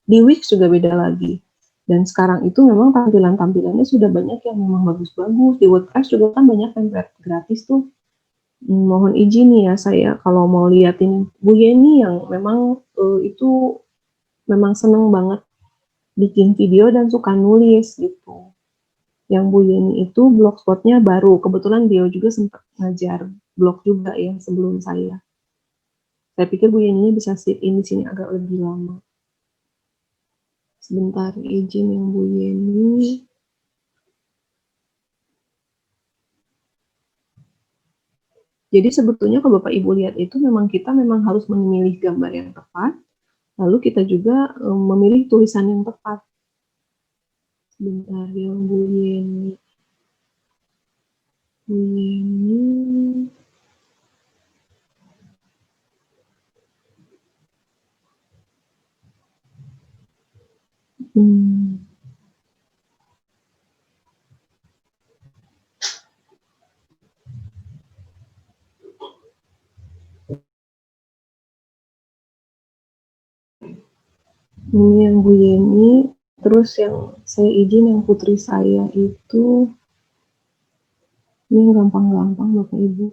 Di Wix juga beda lagi. Dan sekarang itu memang tampilan-tampilannya sudah banyak yang memang bagus-bagus. Di WordPress juga kan banyak template gratis tuh. Mohon izin nih ya, saya kalau mau liatin Bu Yeni yang memang itu memang seneng banget bikin video dan suka nulis gitu. Yang Bu Yeni itu blogspotnya baru, kebetulan dia juga sempat ngajar blog juga ya sebelum saya. Saya pikir Bu Yeni bisa sit in di sini agak lebih lama. Sebentar, izin yang Bu Yeni. Jadi sebetulnya kalau Bapak Ibu lihat itu memang kita memang harus memilih gambar yang tepat, lalu kita juga memilih tulisan yang tepat. Sebentar, yang Bu Yeni. Bu Yeni. Ini yang Bu Yeni, terus yang saya izin yang putri saya itu, ini yang gampang-gampang Bapak Ibu.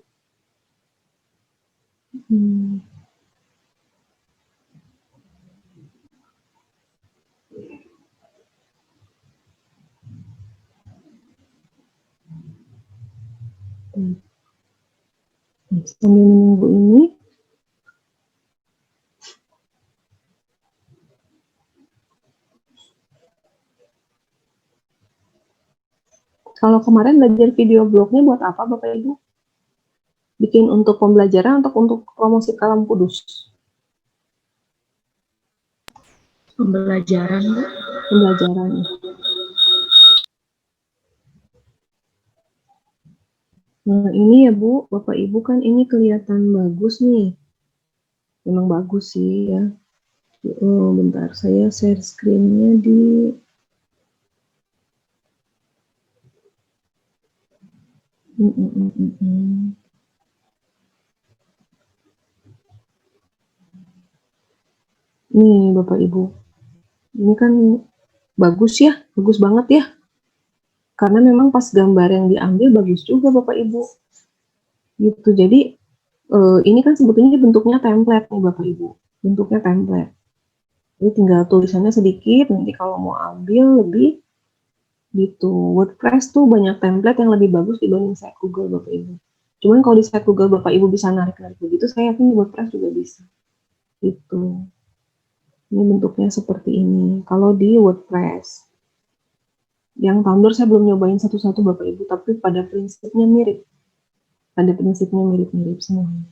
Sambil menunggu ini, kalau kemarin belajar video blognya buat apa Bapak Ibu? Bikin untuk pembelajaran atau untuk promosi Kalam Kudus? Pembelajaran, Bu. Pembelajaran. Nah ini ya Bu, Bapak Ibu kan ini kelihatan bagus nih. Memang bagus sih ya. Oh, bentar, saya share screen-nya di Nih Bapak Ibu, ini kan bagus ya, bagus banget ya. Karena memang pas gambar yang diambil bagus juga Bapak Ibu. Gitu, jadi ini kan sebetulnya bentuknya template nih Bapak Ibu. Bentuknya template. Jadi tinggal tulisannya sedikit, nanti kalau mau ambil lebih gitu. WordPress tuh banyak template yang lebih bagus dibanding site Google Bapak Ibu. Cuman kalau di site Google Bapak Ibu bisa narik-narik begitu, saya yakin di WordPress juga bisa. Gitu. Ini bentuknya seperti ini. Kalau di WordPress, yang Tumblr saya belum nyobain satu-satu Bapak Ibu, tapi pada prinsipnya mirip. Pada prinsipnya mirip-mirip semuanya.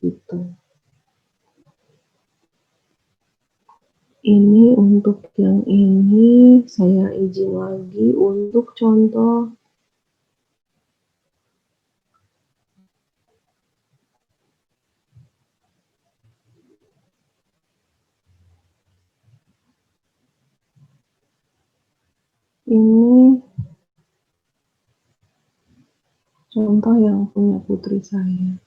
Gitu. Ini untuk yang ini, saya izin lagi untuk contoh. Ini contoh yang punya putri saya.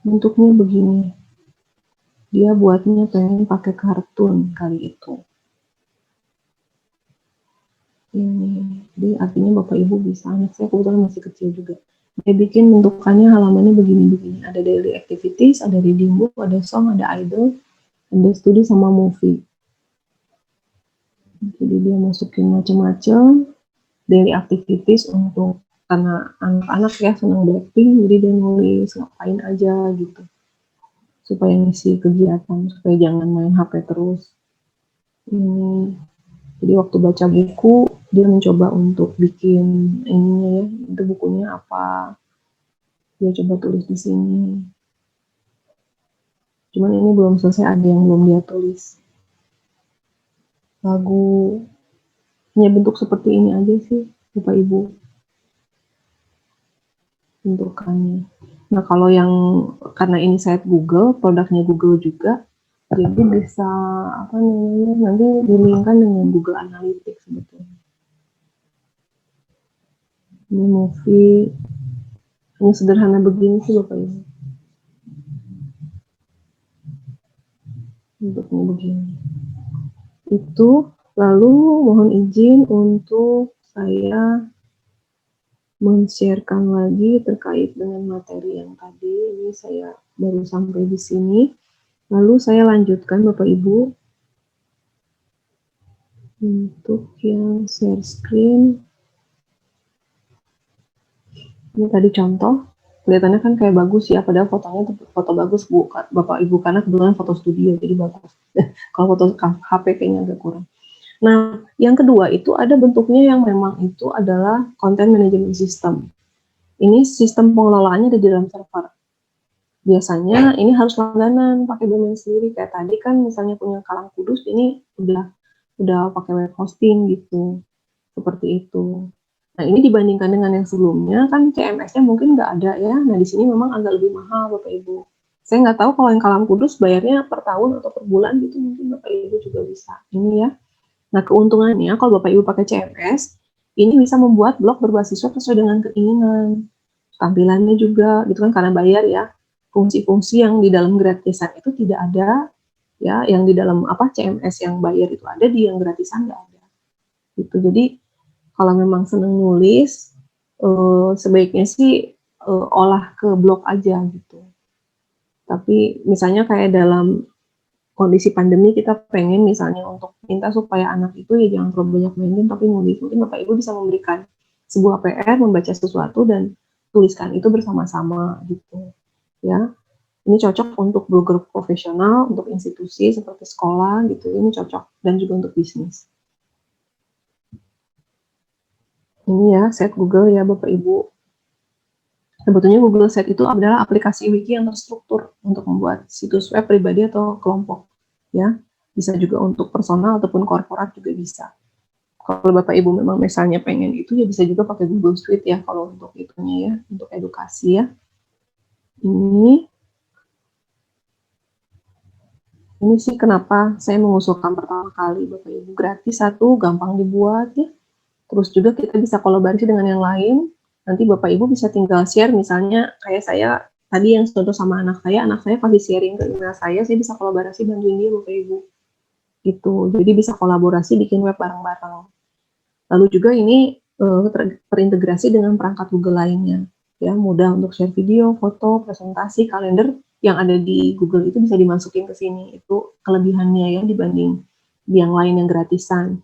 Bentuknya begini. Dia buatnya pengen pakai kartun kali itu. Ini, jadi artinya Bapak Ibu bisa, anak saya kebetulan masih kecil juga. Dia bikin bentukannya halamannya begini-begini. Ada daily activities, ada reading book, ada song, ada idol, ada studi sama movie. Jadi dia masukin macam-macam daily activities untuk, karena anak-anak ya senang Blackpink, jadi dia nulis ngapain aja gitu supaya ngisi kegiatan, supaya jangan main HP terus. Ini jadi waktu baca buku dia mencoba untuk bikin ininya ya, itu bukunya apa, dia coba tulis di sini. Cuman ini belum selesai, ada yang belum dia tulis. Lagu punya bentuk seperti ini aja sih Bapak Ibu bentukannya. Nah kalau yang karena ini site Google, produknya Google juga, jadi bisa apa namanya, nanti dilinkkan dengan Google Analytics sebetulnya. Ini movie ini sederhana begini sih Bapak Ibu. Bentuknya begini. Itu lalu mohon izin untuk saya men-sharekan lagi terkait dengan materi yang tadi. Ini saya baru sampai di sini. Lalu saya lanjutkan Bapak Ibu untuk yang share screen. Ini tadi contoh. Kelihatannya kan kayak bagus ya, padahal fotonya foto bagus Bu, Bapak Ibu, karena kebetulan foto studio jadi bagus. Kalau foto HP kayaknya agak kurang. Nah, yang kedua itu ada bentuknya yang memang itu adalah content management system. Ini sistem pengelolaannya ada di dalam server. Biasanya ini harus langganan pakai domain sendiri, kayak tadi kan misalnya punya Kalam Kudus, ini udah pakai web hosting gitu, seperti itu. Nah ini dibandingkan dengan yang sebelumnya kan CMS-nya mungkin nggak ada ya. Nah di sini memang agak lebih mahal Bapak Ibu. Saya nggak tahu kalau yang Kalam Kudus bayarnya per tahun atau per bulan gitu, mungkin Bapak Ibu juga bisa. Ini ya. Nah keuntungannya kalau Bapak Ibu pakai CMS, ini bisa membuat blog berbasis web sesuai dengan keinginan. Tampilannya juga gitu kan, karena bayar ya. Fungsi-fungsi yang di dalam gratisan itu tidak ada ya, yang di dalam CMS yang bayar itu ada, di yang gratisan nggak ada. Gitu. Jadi kalau memang seneng nulis, sebaiknya sih olah ke blog aja gitu. Tapi misalnya kayak dalam kondisi pandemi kita pengen misalnya untuk minta supaya anak itu ya jangan terlalu banyak main game tapi nulis. Mungkin Bapak Ibu bisa memberikan sebuah PR, membaca sesuatu dan tuliskan itu bersama-sama gitu. Ya, ini cocok untuk blogger profesional, untuk institusi seperti sekolah gitu. Ini cocok dan juga untuk bisnis. Ini ya set Google ya Bapak Ibu. Sebetulnya Google Set itu adalah aplikasi wiki yang terstruktur untuk membuat situs web pribadi atau kelompok. Ya, bisa juga untuk personal ataupun korporat juga bisa. Kalau Bapak Ibu memang misalnya pengen itu ya bisa juga pakai Google Suite ya kalau untuk itunya ya, untuk edukasi ya. Ini sih kenapa saya mengusulkan pertama kali Bapak Ibu, gratis satu, gampang dibuat ya. Terus juga kita bisa kolaborasi dengan yang lain. Nanti Bapak Ibu bisa tinggal share, misalnya kayak saya tadi yang contoh sama anak saya pasti sharing ke email saya bisa kolaborasi bantuin dia Bapak Ibu. Gitu. Jadi bisa kolaborasi bikin web bareng-bareng. Lalu juga ini terintegrasi dengan perangkat Google lainnya. Ya, mudah untuk share video, foto, presentasi, kalender yang ada di Google itu bisa dimasukin ke sini. Itu kelebihannya ya dibanding yang lain yang gratisan.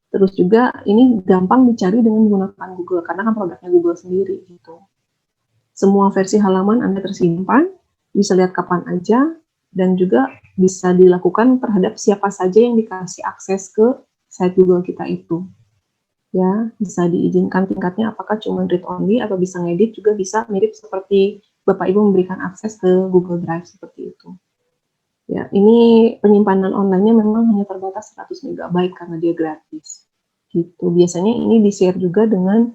Terus juga ini gampang dicari dengan menggunakan Google karena kan produknya Google sendiri gitu. Semua versi halaman Anda tersimpan, bisa lihat kapan aja dan juga bisa dilakukan terhadap siapa saja yang dikasih akses ke site Google kita itu. Ya, bisa diizinkan tingkatnya apakah cuma read only atau bisa ngedit juga bisa mirip seperti Bapak Ibu memberikan akses ke Google Drive seperti itu. Ya, ini penyimpanan online-nya memang hanya terbatas 100 MB karena dia gratis. Gitu. Biasanya ini di-share juga dengan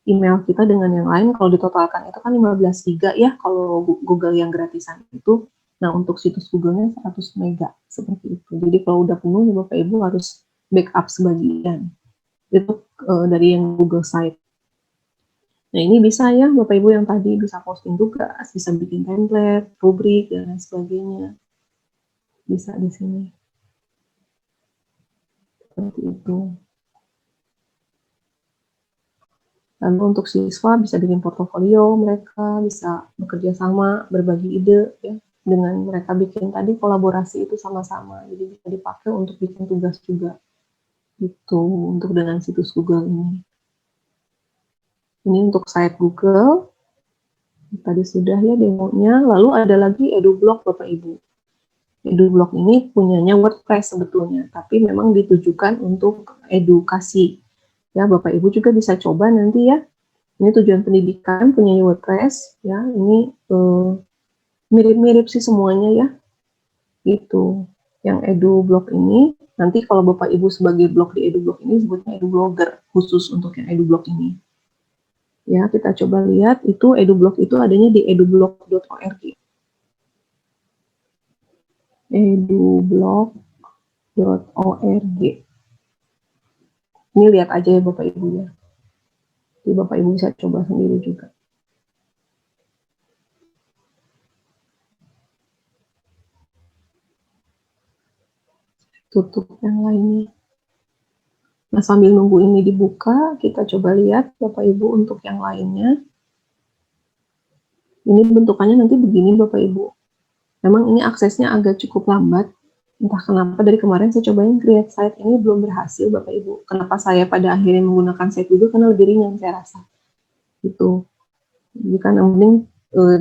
email kita dengan yang lain. Kalau ditotalkan itu kan 15 GB ya kalau Google yang gratisan itu. Nah, untuk situs Google-nya 100 MB seperti itu. Jadi kalau udah penuh ya Bapak Ibu harus backup sebagian. Itu dari yang Google Site. Nah, ini bisa ya Bapak Ibu yang tadi bisa posting tugas, bisa bikin template, rubrik dan lain sebagainya. Bisa di sini. Seperti itu. Lalu untuk siswa bisa bikin portofolio, mereka bisa bekerja sama, berbagi ide ya, dengan mereka bikin tadi kolaborasi itu sama-sama. Jadi bisa dipakai untuk bikin tugas juga. Itu untuk dengan situs Google ini. Ini untuk site Google. Tadi sudah ya demonya. Lalu ada lagi EduBlog Bapak Ibu. EduBlog ini punyanya WordPress sebetulnya, tapi memang ditujukan untuk edukasi. Ya, Bapak Ibu juga bisa coba nanti ya. Ini tujuan pendidikan punya WordPress ya. Ini mirip-mirip sih semuanya ya. Itu. Yang EduBlog ini nanti kalau Bapak Ibu sebagai blog di EduBlog ini sebutnya EduBlogger khusus untuk yang EduBlog ini. Ya, kita coba lihat itu EduBlog itu adanya di edublog.org. edublog.org. Ini lihat aja ya Bapak Ibu ya. Jadi Bapak Ibu bisa coba sendiri juga. Tutup yang lainnya. Nah, sambil nunggu ini dibuka, kita coba lihat Bapak Ibu untuk yang lainnya. Ini bentukannya nanti begini Bapak Ibu. Memang ini aksesnya agak cukup lambat. Entah kenapa dari kemarin saya cobain create site ini belum berhasil Bapak Ibu. Kenapa saya pada akhirnya menggunakan site Google? Karena lebih ringan saya rasa. Gitu. Jadi kan yang penting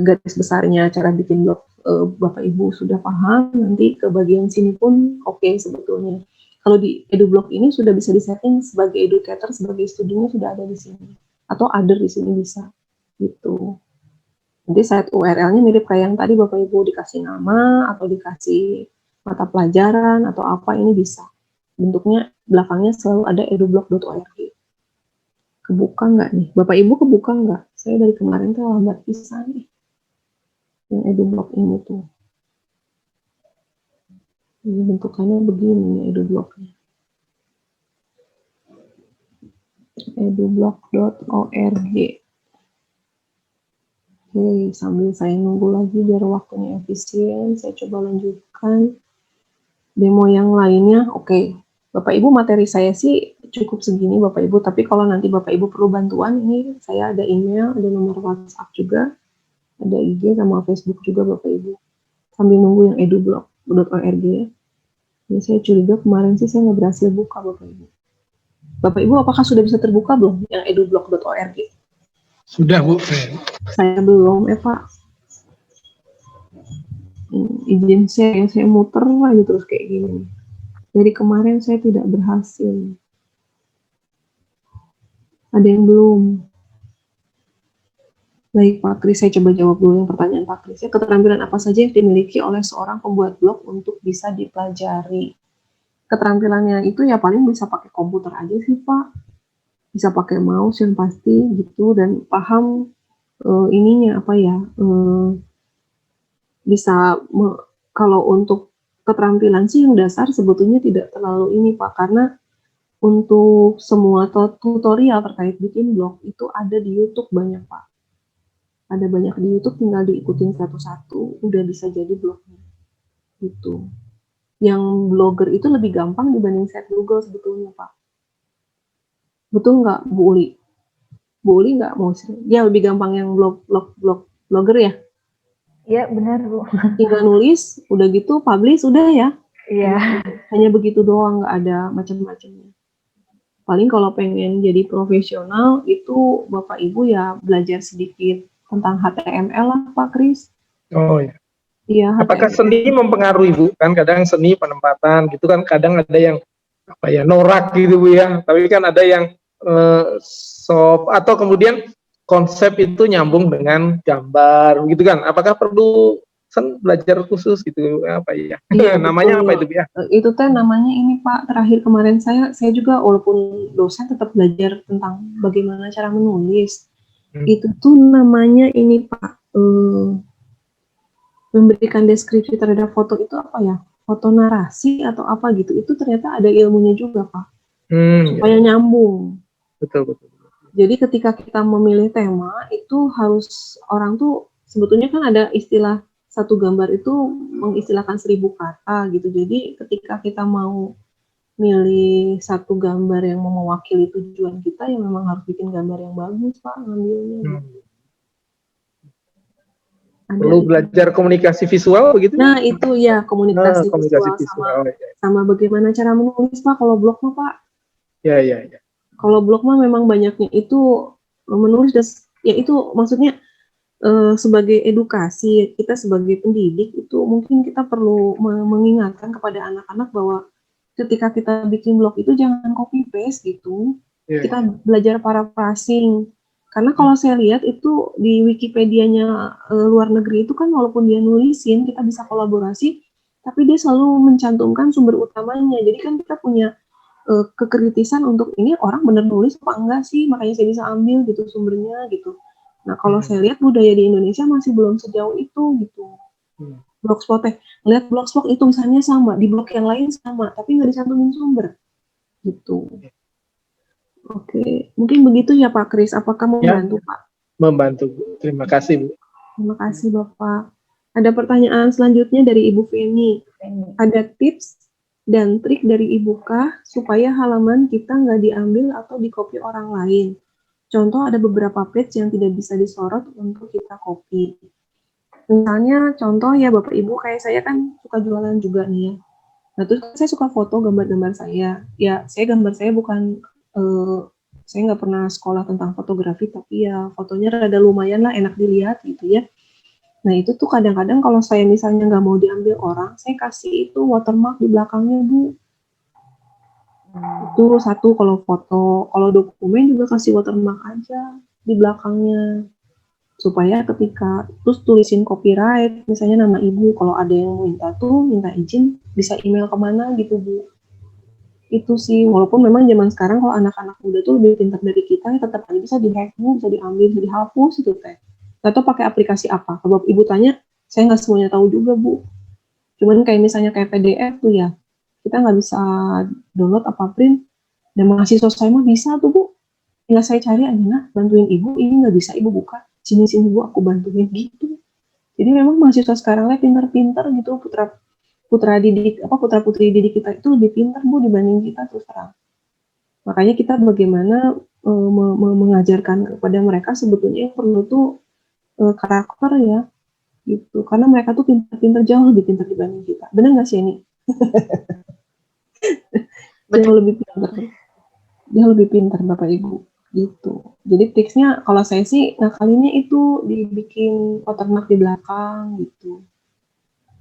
garis besarnya cara bikin blog Bapak Ibu sudah paham, nanti ke bagian sini pun oke sebetulnya. Kalau di EduBlog ini sudah bisa disetting sebagai educator, sebagai studinya sudah ada di sini. Atau other di sini bisa. Gitu. Nanti site URL-nya mirip kayak yang tadi Bapak Ibu dikasih nama atau dikasih mata pelajaran atau apa ini bisa. Bentuknya belakangnya selalu ada edublog.org. Kebuka nggak nih? Bapak Ibu kebuka nggak? Saya dari kemarin tuh lambat pisan nih. Yang EduBlog ini tuh. Ini bentukannya begini EduBlognya. edublog.org. Oke, sambil saya nunggu lagi biar waktunya efisien, saya coba lanjutkan. demo yang lainnya, oke. Bapak Ibu, materi saya sih cukup segini Bapak Ibu, tapi kalau nanti Bapak Ibu perlu bantuan, ini saya ada email, ada nomor WhatsApp juga, ada IG sama Facebook juga Bapak Ibu. Sambil nunggu yang edublog.org ya. Ini saya curiga kemarin sih saya nggak berhasil buka Bapak Ibu. Bapak Ibu, apakah sudah bisa terbuka belum yang edublog.org? Sudah Bu. Saya belum, Eva. Izin saya muter aja terus kayak gini. Dari kemarin saya tidak berhasil. Ada yang belum? Baik Pak Kris, saya coba jawab dulu yang pertanyaan Pak Kris. Keterampilan apa saja yang dimiliki oleh seorang pembuat blog untuk bisa dipelajari? Keterampilannya itu ya paling bisa pakai komputer aja sih Pak. Bisa pakai mouse yang pasti gitu, dan paham ininya apa ya, kalau untuk keterampilan sih yang dasar sebetulnya tidak terlalu ini Pak, karena untuk semua tutorial terkait bikin blog itu ada di YouTube banyak Pak. Ada banyak di YouTube, tinggal diikutin satu-satu, udah bisa jadi blognya. Gitu. Yang blogger itu lebih gampang dibanding set Google sebetulnya Pak. Betul nggak Bu Uli? Bu Uli nggak mau sih? Ya lebih gampang yang blogger ya? Iya, benar Bu. Tinggal nulis, udah gitu publish, udah ya. Iya. Hanya begitu doang, nggak ada macam-macamnya. Paling kalau pengen jadi profesional itu Bapak Ibu ya belajar sedikit tentang HTML lah Pak Kris. Oh ya. Iya. Apakah seni mempengaruhi Bu? Kan kadang seni penempatan gitu kan, kadang ada yang apa ya, norak gitu Bu ya. Tapi kan ada yang soft, atau kemudian konsep itu nyambung dengan gambar gitu kan. Apakah perlu belajar khusus gitu apa ya? Iya, namanya betul. apa itu ya? Itu teh namanya ini Pak, terakhir kemarin saya juga walaupun dosen tetap belajar tentang bagaimana cara menulis. Itu tuh namanya ini Pak, memberikan deskripsi terhadap foto itu apa ya? Foto narasi atau apa gitu. Itu ternyata ada ilmunya juga Pak. Supaya nyambung. Betul. Jadi ketika kita memilih tema itu harus, orang tuh sebetulnya kan ada istilah satu gambar itu mengistilahkan 1000 kata gitu. Jadi ketika kita mau milih satu gambar yang mewakili tujuan kita, ya memang harus bikin gambar yang bagus Pak ngambilnya. Perlu belajar komunikasi visual begitu? Nah itu ya, komunikasi visual. Sama bagaimana cara menulis Pak kalau blog mah Pak. Ya. Kalau blog mah memang banyaknya itu menulis, ya itu maksudnya sebagai edukasi, kita sebagai pendidik itu mungkin kita perlu mengingatkan kepada anak-anak bahwa ketika kita bikin blog itu jangan copy paste gitu. Kita belajar paraphrasing. Karena kalau saya lihat itu di Wikipedia-nya luar negeri itu kan walaupun dia nulisin, kita bisa kolaborasi, tapi dia selalu mencantumkan sumber utamanya. Jadi kan kita punya kekritisan untuk ini orang bener nulis apa enggak sih, makanya saya bisa ambil gitu sumbernya gitu. Nah kalau saya lihat budaya di Indonesia masih belum sejauh itu gitu. Blogspot lihat Blogspot itu misalnya sama, di blog yang lain sama, tapi nggak dicantumin sumber gitu. Oke, mungkin begitu ya Pak Kris. Apakah membantu Pak? Membantu Bu. Terima kasih Bu. Terima kasih Bapak. Ada pertanyaan selanjutnya dari Ibu Feni. Ada tips dan trik dari Ibu kah supaya halaman kita nggak diambil atau di-copy orang lain? Contoh ada beberapa page yang tidak bisa disorot untuk kita copy. Misalnya contoh ya Bapak Ibu, kayak saya kan suka jualan juga nih ya. Nah terus saya suka foto gambar-gambar saya. Ya saya gambar saya bukan, saya nggak pernah sekolah tentang fotografi, tapi ya fotonya rada lumayan lah, enak dilihat gitu ya. Nah itu tuh kadang-kadang kalau saya misalnya nggak mau diambil orang, saya kasih itu watermark di belakangnya Bu. Itu satu kalau foto. Kalau dokumen juga kasih watermark aja di belakangnya. Supaya ketika terus tulisin copyright, misalnya nama Ibu, kalau ada yang minta izin, bisa email kemana gitu Bu. Itu sih, walaupun memang zaman sekarang kalau anak-anak muda tuh lebih pintar dari kita, ya tetap aja bisa di-hack Bu, bisa diambil, bisa dihapus itu teh. Atau pakai aplikasi apa? Kalau Ibu tanya, saya nggak semuanya tahu juga Bu. Cuman kayak misalnya kayak PDF tuh ya, kita nggak bisa download apa print. Dan mahasiswa saya mah bisa tuh Bu. Tinggal saya cari aja, nah bantuin Ibu, ini nggak bisa Ibu buka. Sini Bu, aku bantuin gitu. Jadi memang mahasiswa sekarang pintar-pintar gitu, putra putri didik kita itu lebih pintar Bu dibanding kita terus terang. Makanya kita bagaimana mengajarkan kepada mereka sebetulnya yang perlu tuh karakter ya gitu, karena mereka tuh pintar-pintar, jauh lebih pintar dibanding kita. Benar nggak sih ini? Jauh lebih pintar Bapak Ibu gitu. Jadi tips-nya kalau saya sih ngakalinnya itu dibikin watermark di belakang gitu.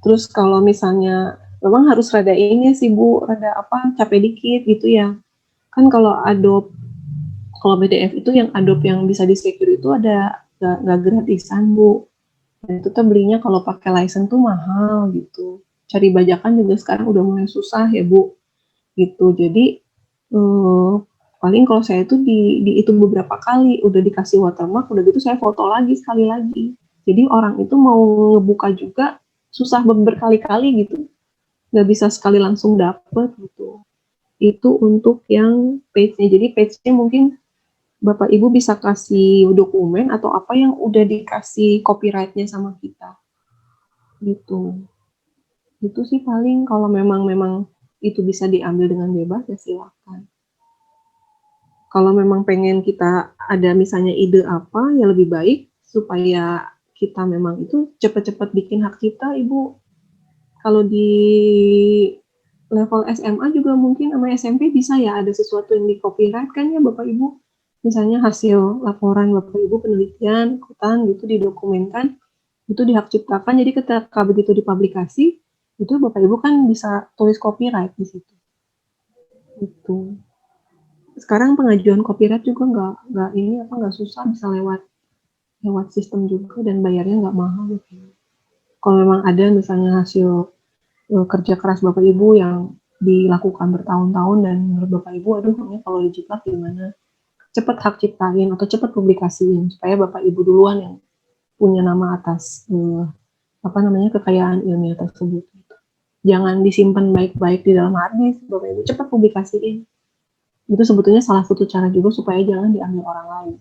Terus kalau misalnya memang harus rada ini sih Bu, rada capek dikit gitu ya. Kan kalau PDF itu yang Adobe yang bisa di-secure itu ada nggak gratisan Bu. Nah, itu tuh belinya kalau pakai license tuh mahal gitu. Cari bajakan juga sekarang udah mulai susah ya Bu. Gitu. Jadi paling kalau saya itu dihitung beberapa kali, udah dikasih watermark, udah gitu saya foto lagi sekali lagi. Jadi orang itu mau ngebuka juga susah berkali-kali gitu, nggak bisa sekali langsung dapet gitu. Itu untuk yang page-nya. Jadi page-nya mungkin Bapak Ibu bisa kasih dokumen atau apa yang udah dikasih copyright-nya sama kita. Gitu. Itu sih paling kalau memang itu bisa diambil dengan bebas ya silakan. Kalau memang pengen kita ada misalnya ide apa, ya lebih baik supaya kita memang itu cepat-cepat bikin hak cipta, Ibu. Kalau di level SMA juga mungkin sama SMP bisa ya ada sesuatu yang di copyright kan ya Bapak Ibu. Misalnya hasil laporan Bapak Ibu penelitian, ikutan gitu didokumenkan, itu dihak ciptakan. Jadi ketika begitu dipublikasi, itu Bapak Ibu kan bisa tulis copyright di situ. Itu. Sekarang pengajuan copyright juga nggak susah, bisa lewat sistem juga dan bayarnya nggak mahal gitu. Kalau memang ada misalnya hasil kerja keras Bapak Ibu yang dilakukan bertahun-tahun dan menurut Bapak Ibu, aduh ini kalau dijiplak gimana? Cepat hak ciptain atau cepat publikasiin supaya Bapak Ibu duluan yang punya nama atas kekayaan ilmiah tersebut. Jangan disimpan baik-baik di dalam hard disk, Bapak Ibu cepat publikasiin. Itu sebetulnya salah satu cara juga supaya jangan diambil orang lain.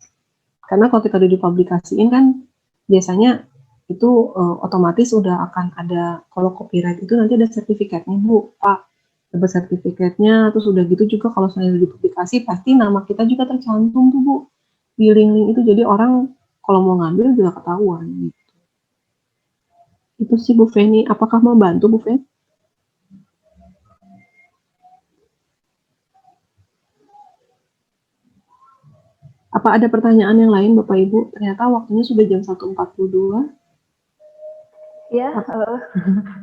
Karena kalau kita udah dipublikasiin kan biasanya itu otomatis udah akan ada, kalau copyright itu nanti ada sertifikatnya Bu, Pak, dapat sertifikatnya, terus udah gitu juga kalau misalnya dipublikasi pasti nama kita juga tercantum tuh Bu di link-link itu, jadi orang kalau mau ngambil juga ketahuan gitu. Itu sih Bu Feni, apakah mau bantu Bu Feni? Apa ada pertanyaan yang lain Bapak Ibu? Ternyata waktunya sudah jam 1.42. Ya,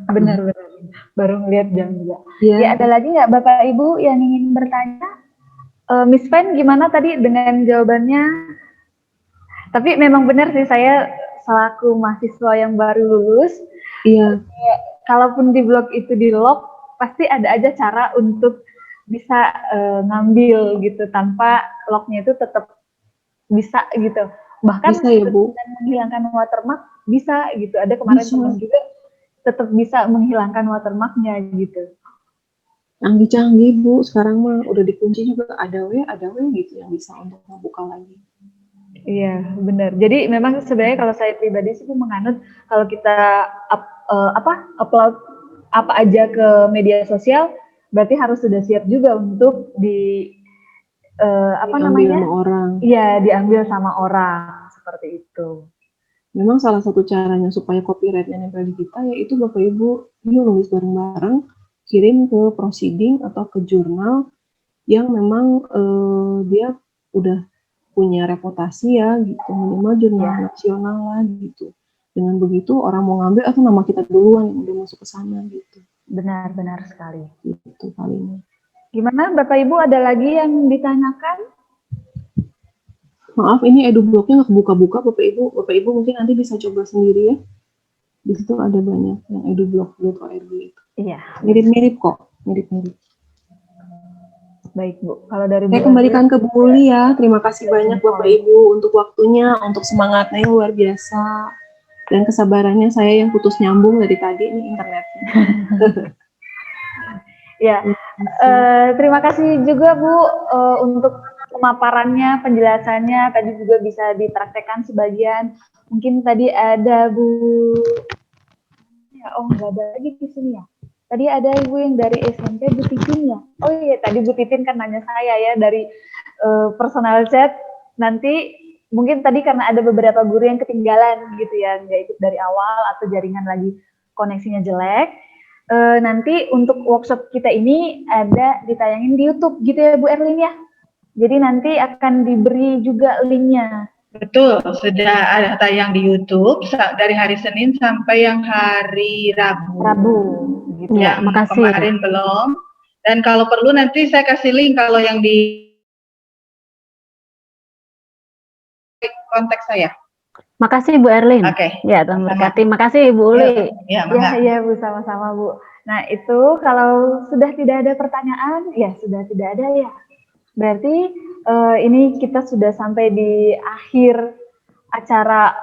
benar-benar. Baru ngeliat jam juga. Ya. Ya, ada lagi nggak Bapak Ibu yang ingin bertanya? Miss Fen, gimana tadi dengan jawabannya? Tapi memang benar sih, saya selaku mahasiswa yang baru lulus, iya. Kalaupun di blog itu di lock, pasti ada aja cara untuk bisa ngambil gitu tanpa locknya itu tetap bisa gitu. Bahkan bisa ya Bu, menghilangkan watermark bisa gitu. Ada kemarin teman juga tetap bisa menghilangkan watermarknya gitu. Canggih-canggih Bu, sekarang mah udah dikunci juga ada gitu yang bisa untuk membuka lagi. Iya benar. Jadi memang sebenarnya kalau saya pribadi sih menganut kalau kita upload apa aja ke media sosial, berarti harus sudah siap juga untuk diambil sama orang. Iya, diambil sama orang seperti itu. Memang salah satu caranya supaya copyright-nya nempel di kita yaitu Bapak Ibu yuk nulis bareng-bareng, kirim ke proceeding atau ke jurnal yang memang dia udah punya reputasi ya gitu, minimal jurnal nasional lah gitu. Dengan begitu orang mau ngambil atau nama kita duluan yang udah masuk ke sana gitu. Benar sekali. Itu palingnya. Gimana Bapak Ibu, ada lagi yang ditanyakan? Maaf, ini EduBlog-nya nggak kebuka-buka Bapak Ibu. Bapak Ibu mungkin nanti bisa coba sendiri ya. Di situ ada banyak yang edublog.org. Iya. Mirip-mirip kok, mirip-mirip. Baik Bu, kalau dari saya kembalikan ke Bu Muli ya. Terima kasih banyak Bapak Ibu untuk waktunya, untuk semangatnya yang luar biasa. Dan kesabarannya saya yang putus nyambung dari tadi ini internetnya. Ya, terima kasih juga Bu untuk pemaparannya, penjelasannya. Tadi juga bisa dipraktekkan sebagian. Mungkin tadi ada Bu, nggak ada lagi di sini ya. Tadi ada ibu yang dari SMP, Bu Titin ya? Oh iya, tadi Bu Titin kan nanya saya ya dari personal chat. Nanti mungkin tadi karena ada beberapa guru yang ketinggalan gitu ya, nggak ikut dari awal atau jaringan lagi koneksinya jelek. Nanti untuk workshop kita ini ada ditayangin di YouTube gitu ya Bu Erlin ya? Jadi nanti akan diberi juga linknya. Betul, sudah ada tayang di YouTube dari hari Senin sampai yang hari Rabu. Rabu, gitu. Ya, makasih. Kemarin belum. Dan kalau perlu nanti saya kasih link kalau yang di kontak saya. Makasih Bu Erlin. Oke. Ya, Tuhan berkati. Makasih Bu Uli. Ya, Ya Bu, sama-sama Bu. Nah itu kalau sudah tidak ada pertanyaan, ya sudah tidak ada ya. Berarti ini kita sudah sampai di akhir acara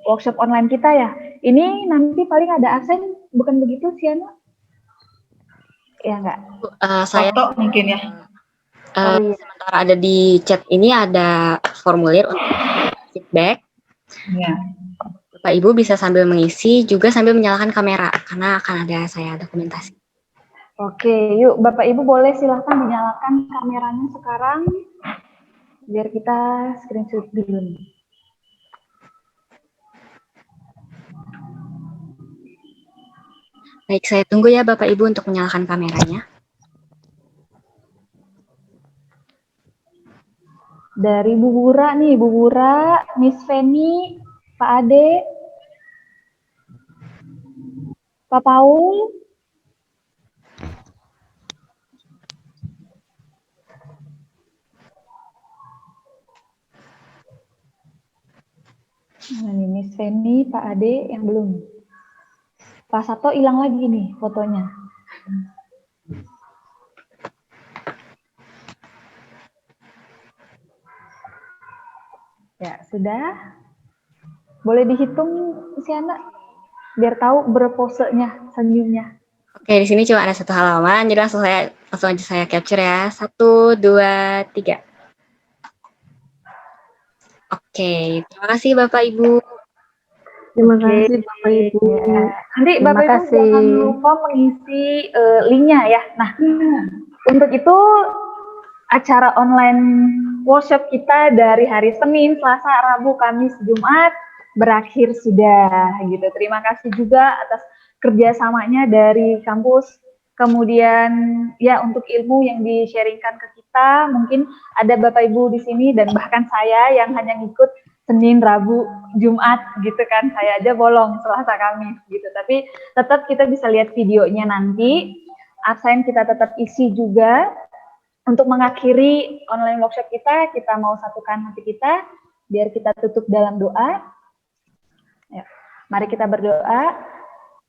workshop online kita ya. Ini nanti paling ada absen, bukan begitu Siana? Ya enggak? Saya foto mungkin ya. sementara ada di chat ini ada formulir untuk feedback. Ya. Bapak Ibu bisa sambil mengisi juga sambil menyalakan kamera karena akan ada saya dokumentasi. Oke, yuk Bapak Ibu boleh silahkan dinyalakan kameranya sekarang biar kita screenshot dulu nih. Baik, saya tunggu ya Bapak Ibu untuk menyalakan kameranya. Dari Bu Bura nih, Bu Bura, Miss Feni, Pak Ade, Pak Paul. Nah, ini Miss Feni, Pak Ade yang belum. Pak Sato hilang lagi nih fotonya. Ya, sudah. Boleh dihitung Siana biar tahu berposenya, senyumnya. Oke, di sini cuma ada satu halaman, jadi langsung aja saya capture ya. 1, 2, 3. Oke, terima kasih Bapak Ibu. Terima kasih Bapak Ibu. Ya. Nanti Terima Bapak Ibu kasih. jangan lupa mengisi linknya ya. Nah, untuk itu acara online workshop kita dari hari Senin, Selasa, Rabu, Kamis, Jumat berakhir sudah gitu. Terima kasih juga atas kerjasamanya dari kampus. Kemudian ya untuk ilmu yang di-sharingkan ke kita, mungkin ada Bapak Ibu di sini dan bahkan saya yang hanya ngikut Senin, Rabu, Jumat gitu kan. Saya aja bolong Selasa, Kamis gitu. Tapi tetap kita bisa lihat videonya nanti. Absen kita tetap isi juga. Untuk mengakhiri online workshop kita mau satukan hati kita, biar kita tutup dalam doa. Ya, mari kita berdoa.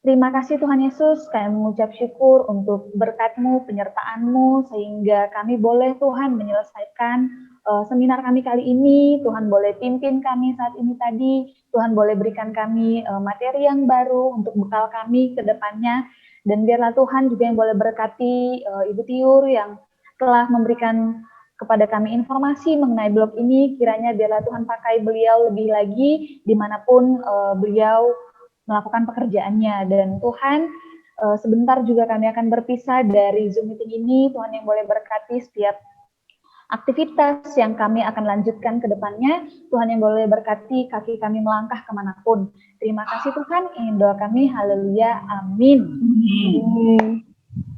Terima kasih Tuhan Yesus, kami mengucap syukur untuk berkat-Mu, penyertaan-Mu, sehingga kami boleh Tuhan menyelesaikan seminar kami kali ini. Tuhan boleh pimpin kami saat ini tadi, Tuhan boleh berikan kami materi yang baru untuk bekal kami ke depannya, dan biarlah Tuhan juga yang boleh berkati Ibu Tiur yang telah memberikan kepada kami informasi mengenai blog ini, kiranya biarlah Tuhan pakai beliau lebih lagi dimanapun beliau melakukan pekerjaannya. Dan Tuhan, sebentar juga kami akan berpisah dari Zoom meeting ini. Tuhan yang boleh berkati setiap aktivitas yang kami akan lanjutkan ke depannya. Tuhan yang boleh berkati kaki kami melangkah kemanapun. Terima kasih Tuhan, ingin doa kami, haleluya, amin.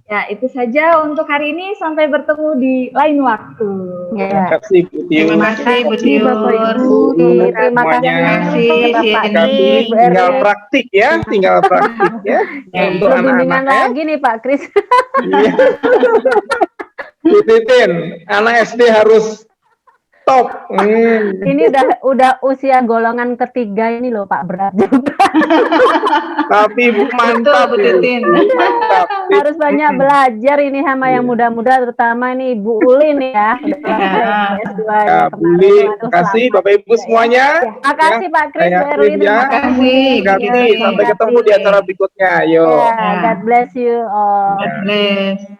Ya, itu saja untuk hari ini. Sampai bertemu di lain waktu. Terima kasih Bu Tiur. Terima kasih Bu Tiur. Terima kasih. Tinggal praktik ya, untuk Belum bimbingan anak-anak ya. lagi nih Pak Kris. Iya. Bu Titin, anak SD harus top. Ini udah usia golongan ketiga ini loh Pak, berat juga. Tapi mantap Bu Titin. Mantap. Harus banyak belajar ini sama yang muda-muda, terutama ini Bu Uli nih ya. Ya, Bu Uli, terima kasih Bapak Ibu semuanya. Terima kasih Pak Kris, Saya Bu Erwin, Kris ya. terima kasih. Terima kasih. Sampai ketemu di acara berikutnya. Yo. Ya, God bless you all. God bless.